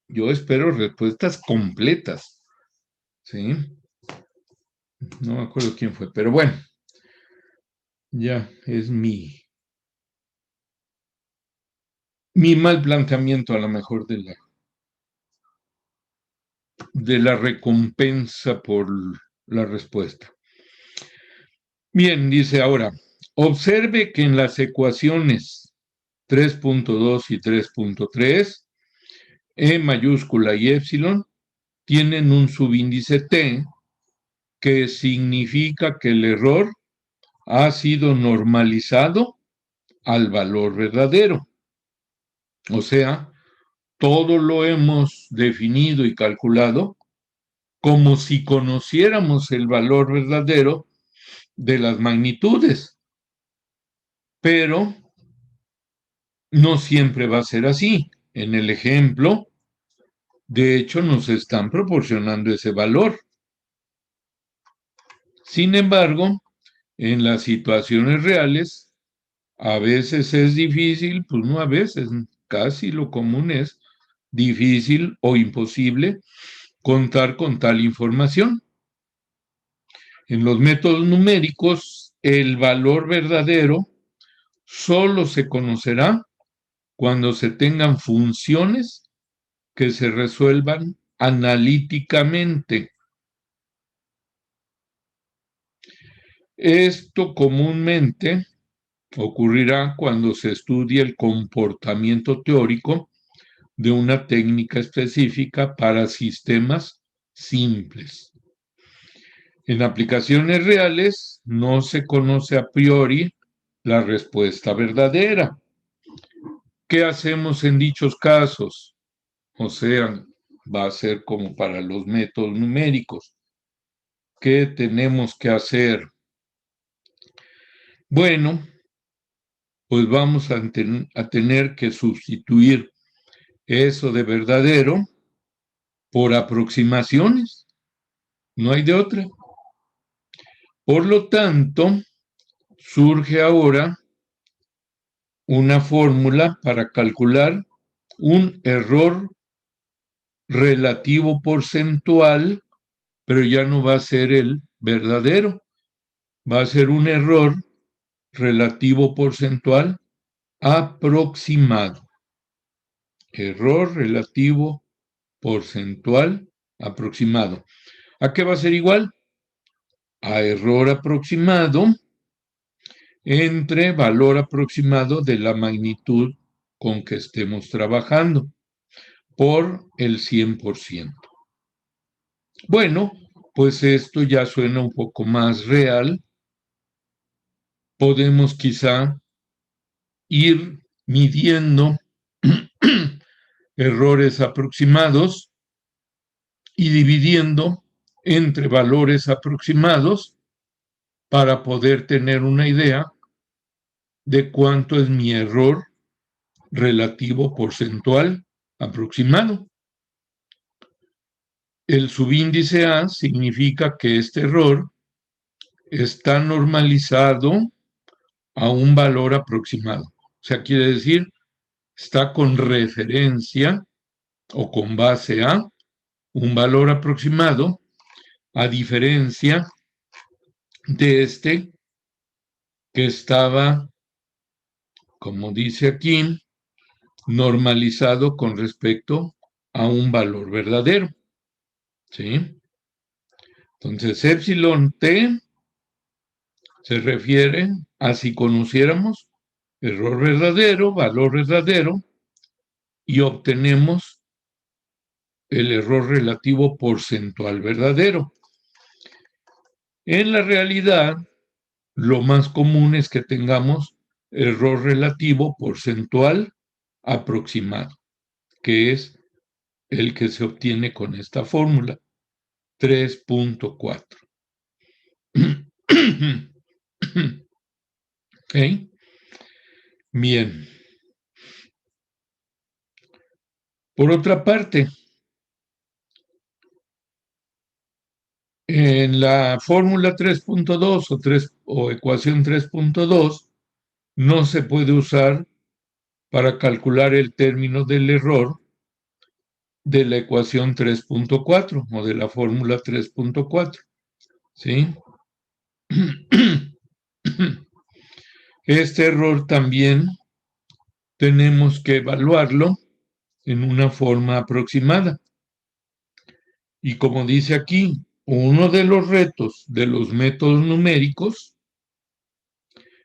Yo espero respuestas completas. ¿Sí? No me acuerdo quién fue, pero bueno. Ya es mi mal planteamiento a lo mejor de la recompensa por la respuesta. Bien, dice ahora, observe que en las ecuaciones 3.2 y 3.3, E mayúscula y epsilon tienen un subíndice T que significa que el error ha sido normalizado al valor verdadero. O sea, todo lo hemos definido y calculado como si conociéramos el valor verdadero de las magnitudes. Pero no siempre va a ser así. En el ejemplo, de hecho, nos están proporcionando ese valor. Sin embargo, en las situaciones reales, a veces es difícil, pues no a veces, casi lo común es difícil o imposible contar con tal información. En los métodos numéricos, el valor verdadero solo se conocerá cuando se tengan funciones que se resuelvan analíticamente. Esto comúnmente ocurrirá cuando se estudie el comportamiento teórico de una técnica específica para sistemas simples. En aplicaciones reales no se conoce a priori la respuesta verdadera. ¿Qué hacemos en dichos casos? O sea, va a ser como para los métodos numéricos. ¿Qué tenemos que hacer? Bueno, pues vamos a tener que sustituir eso de verdadero por aproximaciones. No hay de otra. Por lo tanto, surge ahora una fórmula para calcular un error relativo porcentual, pero ya no va a ser el verdadero, va a ser un error relativo porcentual aproximado. Error relativo porcentual aproximado. ¿A qué va a ser igual? A error aproximado entre valor aproximado de la magnitud con que estemos trabajando por el 100%. Bueno, pues esto ya suena un poco más real. Podemos quizá ir midiendo errores aproximados y dividiendo entre valores aproximados para poder tener una idea de cuánto es mi error relativo porcentual aproximado. El subíndice A significa que este error está normalizado a un valor aproximado. O sea, quiere decir, está con referencia o con base a un valor aproximado, a diferencia de este que estaba, como dice aquí, normalizado con respecto a un valor verdadero. ¿Sí? Entonces, epsilon t se refiere a si conociéramos error verdadero, valor verdadero, y obtenemos el error relativo porcentual verdadero. En la realidad, lo más común es que tengamos error relativo porcentual aproximado, que es el que se obtiene con esta fórmula, 3.4. ¿Ok? Bien. Por otra parte, en la fórmula 3.2 o ecuación 3.2 no se puede usar para calcular el término del error de la ecuación 3.4 o de la fórmula 3.4. ¿Sí? Este error también tenemos que evaluarlo en una forma aproximada. Y como dice aquí, uno de los retos de los métodos numéricos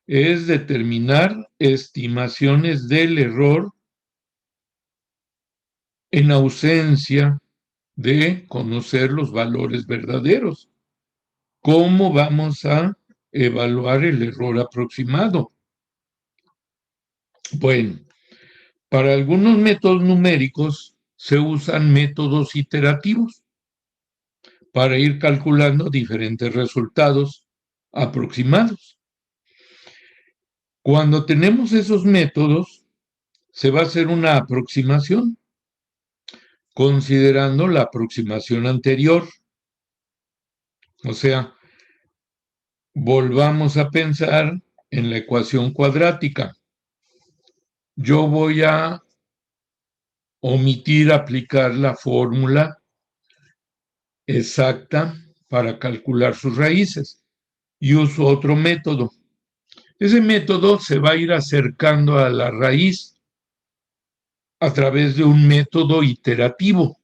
es determinar estimaciones del error en ausencia de conocer los valores verdaderos. ¿Cómo vamos a evaluar el error aproximado? Bueno, para algunos métodos numéricos se usan métodos iterativos para ir calculando diferentes resultados aproximados. Cuando tenemos esos métodos, se va a hacer una aproximación, considerando la aproximación anterior. O sea, volvamos a pensar en la ecuación cuadrática. Yo voy a omitir aplicar la fórmula exacta para calcular sus raíces y uso otro método. Ese método se va a ir acercando a la raíz a través de un método iterativo,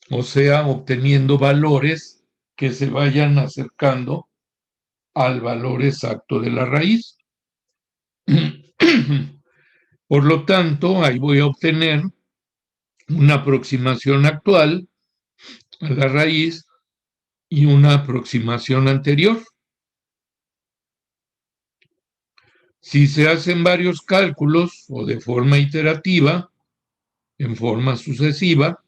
o sea, obteniendo valores que se vayan acercando al valor exacto de la raíz. Por lo tanto, ahí voy a obtener una aproximación actual a la raíz y una aproximación anterior. Si se hacen varios cálculos o de forma iterativa, en forma sucesiva,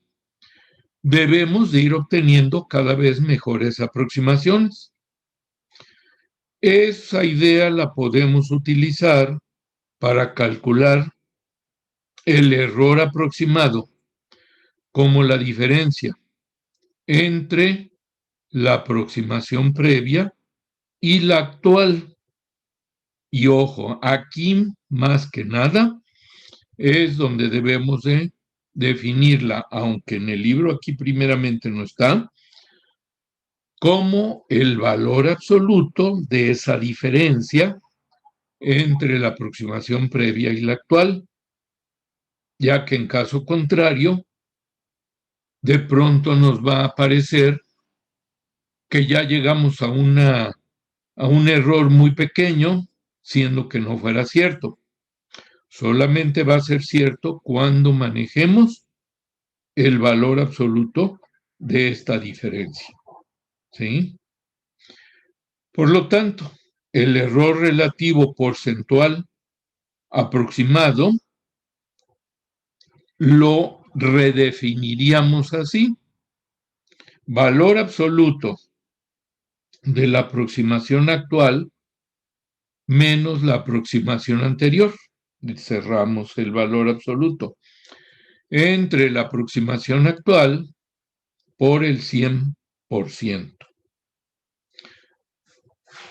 debemos de ir obteniendo cada vez mejores aproximaciones. Esa idea la podemos utilizar para calcular el error aproximado como la diferencia entre la aproximación previa y la actual. Y ojo, aquí más que nada es donde debemos de definirla, aunque en el libro aquí primeramente no está, como el valor absoluto de esa diferencia entre la aproximación previa y la actual, ya que en caso contrario, de pronto nos va a parecer que ya llegamos a un error muy pequeño, siendo que no fuera cierto. Solamente va a ser cierto cuando manejemos el valor absoluto de esta diferencia. ¿Sí? Por lo tanto, el error relativo porcentual aproximado lo redefiniríamos así. Valor absoluto de la aproximación actual menos la aproximación anterior. Cerramos el valor absoluto entre la aproximación actual por el 100%.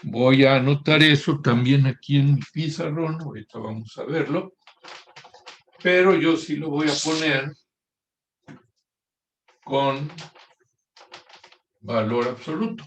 Voy a anotar eso también aquí en mi pizarrón, ahorita vamos a verlo, pero yo sí lo voy a poner con valor absoluto.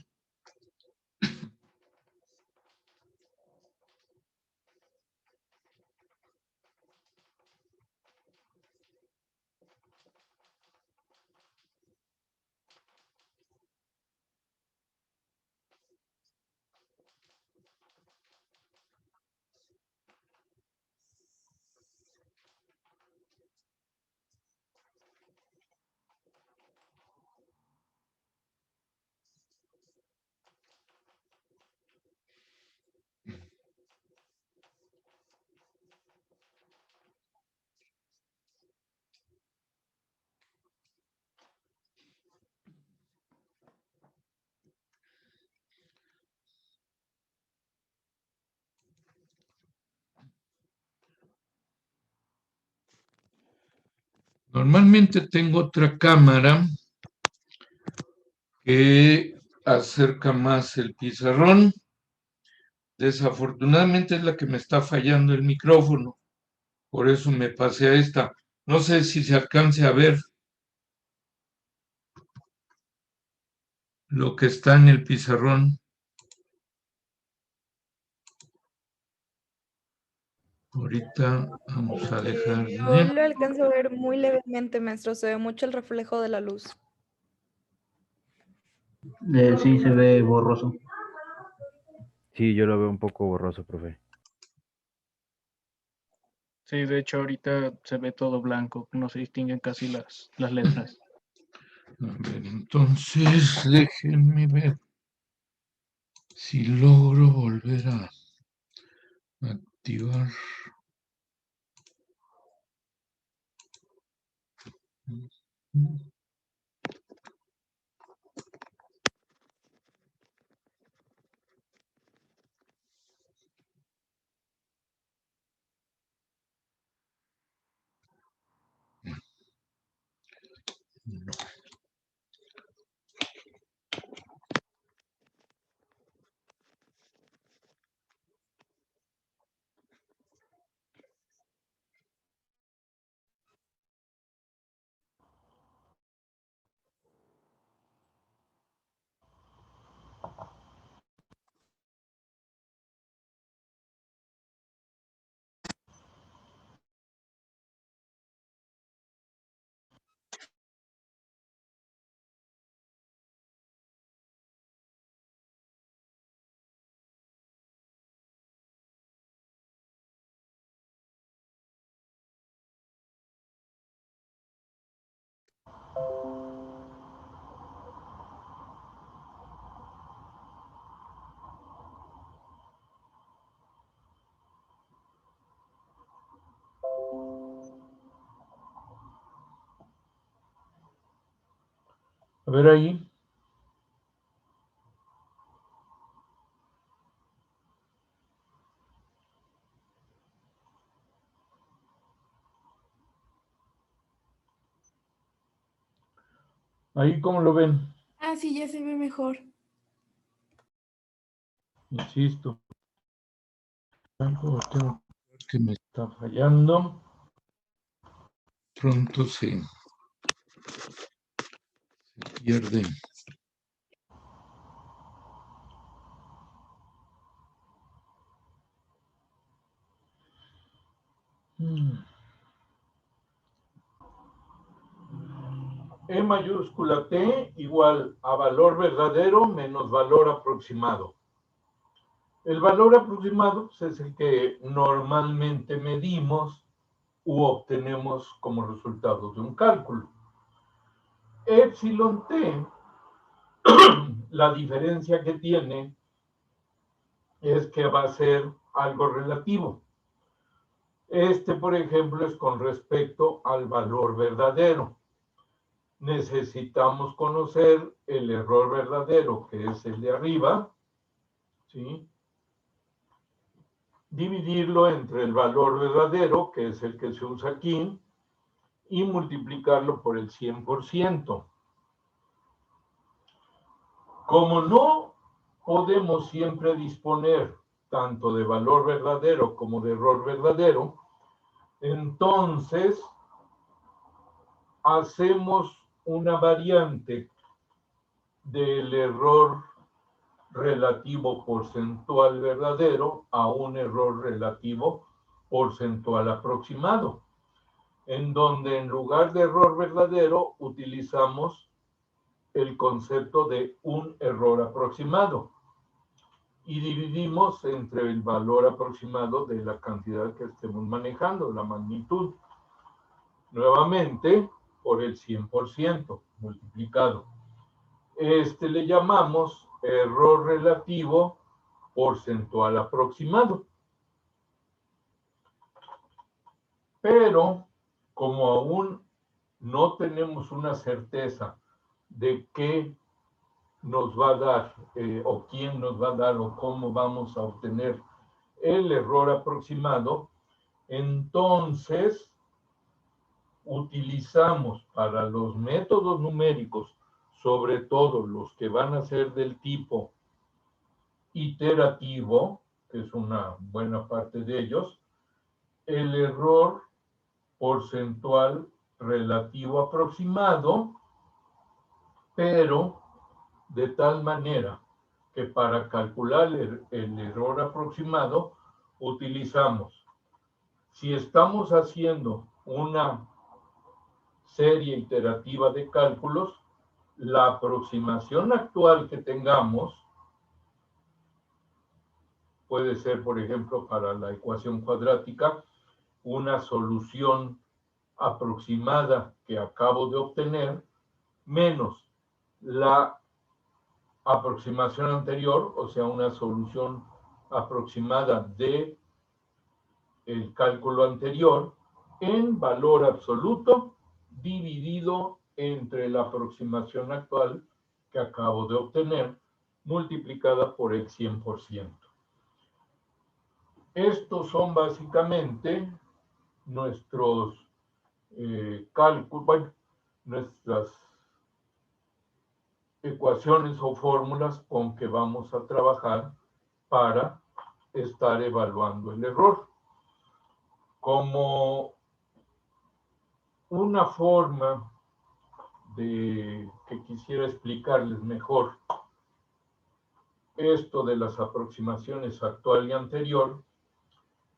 Normalmente tengo otra cámara que acerca más el pizarrón. Desafortunadamente es la que me está fallando el micrófono. Por eso me pasé a esta. No sé si se alcance a ver lo que está en el pizarrón. Ahorita vamos a dejar. Yo lo alcanzo a ver muy levemente, maestro. Se ve mucho el reflejo de la luz. Sí, se ve borroso. Sí, yo lo veo un poco borroso, profe. Sí, de hecho ahorita se ve todo blanco, no se distinguen casi las letras. A ver, entonces déjenme ver si logro volver a activar. No. A ver ahí. Ahí, ¿cómo lo ven? Ah, sí, ya se ve mejor. Insisto. Algo tengo que me está fallando. Pronto se pierde. E mayúscula T igual a valor verdadero menos valor aproximado. El valor aproximado pues, es el que normalmente medimos u obtenemos como resultado de un cálculo. Epsilon T, la diferencia que tiene es que va a ser algo relativo. Por ejemplo, es con respecto al valor verdadero. Necesitamos conocer el error verdadero, que es el de arriba, ¿sí? Dividirlo entre el valor verdadero, que es el que se usa aquí, y multiplicarlo por el 100%. Como no podemos siempre disponer tanto de valor verdadero como de error verdadero, entonces hacemos una variante del error relativo porcentual verdadero a un error relativo porcentual aproximado, en donde en lugar de error verdadero utilizamos el concepto de un error aproximado y dividimos entre el valor aproximado de la cantidad que estemos manejando, la magnitud, nuevamente por el 100% multiplicado. Le llamamos error relativo porcentual aproximado. Pero como aún no tenemos una certeza de qué nos va a dar o quién nos va a dar o cómo vamos a obtener el error aproximado, entonces utilizamos para los métodos numéricos, sobre todo los que van a ser del tipo iterativo, que es una buena parte de ellos, el error porcentual relativo aproximado, pero de tal manera que para calcular el error aproximado utilizamos, si estamos haciendo una serie iterativa de cálculos, la aproximación actual que tengamos puede ser, por ejemplo, para la ecuación cuadrática, una solución aproximada que acabo de obtener, menos la aproximación anterior, o sea, una solución aproximada de el cálculo anterior, en valor absoluto, dividido entre la aproximación actual que acabo de obtener, multiplicada por el 100%. Estos son básicamente nuestros cálculos, bueno, nuestras ecuaciones o fórmulas con que vamos a trabajar para estar evaluando el error. Como una forma de que quisiera explicarles mejor esto de las aproximaciones actual y anterior,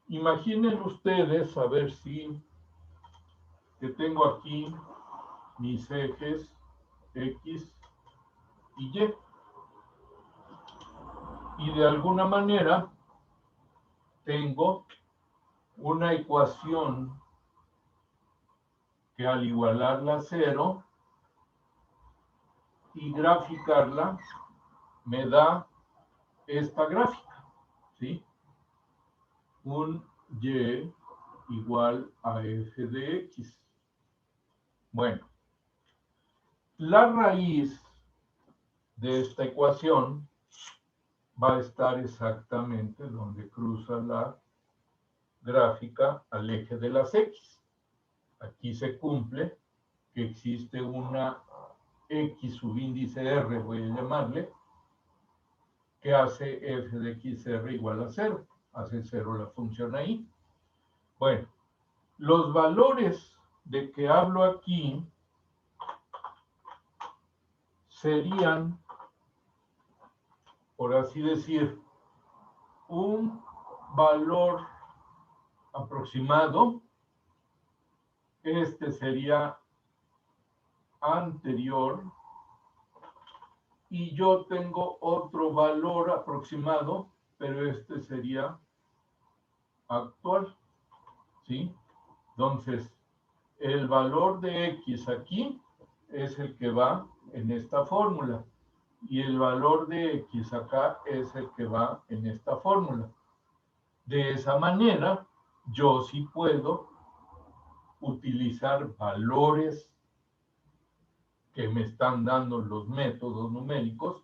imaginen ustedes, a ver si que tengo aquí mis ejes X y Y. Y de alguna manera tengo una ecuación que al igualarla a 0 y graficarla me da esta gráfica, ¿sí? Un Y igual a f de X. Bueno, la raíz de esta ecuación va a estar exactamente donde cruza la gráfica al eje de las X. Aquí se cumple que existe una X subíndice R, voy a llamarle, que hace f de xr igual a 0. Hace 0 la función ahí. Bueno, los valores de que hablo aquí serían, por así decir, un valor aproximado. Este sería anterior y yo tengo otro valor aproximado, pero este sería actual, ¿sí? Entonces, el valor de X aquí es el que va en esta fórmula y el valor de X acá es el que va en esta fórmula. De esa manera, yo sí puedo utilizar valores que me están dando los métodos numéricos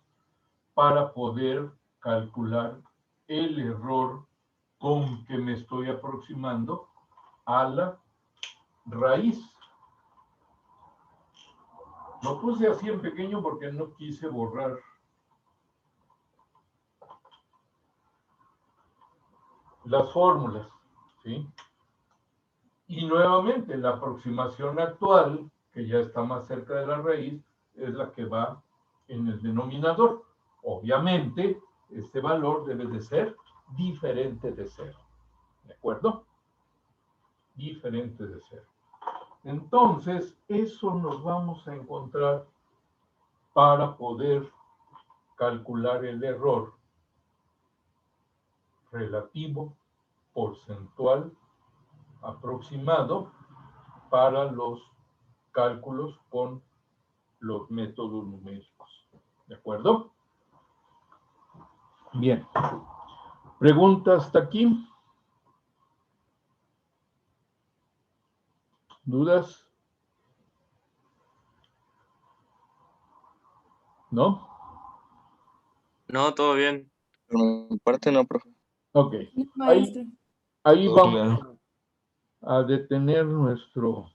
para poder calcular el error con que me estoy aproximando a la raíz. Lo puse así en pequeño porque no quise borrar las fórmulas, ¿sí? Y nuevamente, la aproximación actual, que ya está más cerca de la raíz, es la que va en el denominador. Obviamente, este valor debe de ser diferente de 0. ¿De acuerdo? Diferente de 0. Entonces, eso nos vamos a encontrar para poder calcular el error relativo, porcentual, aproximado para los cálculos con los métodos numéricos. ¿De acuerdo? Bien. ¿Pregunta hasta aquí? ¿Dudas? ¿No? No, todo bien. Por mi parte no, profe. Ok. Maestro. Ahí Todo vamos claro. a detener nuestro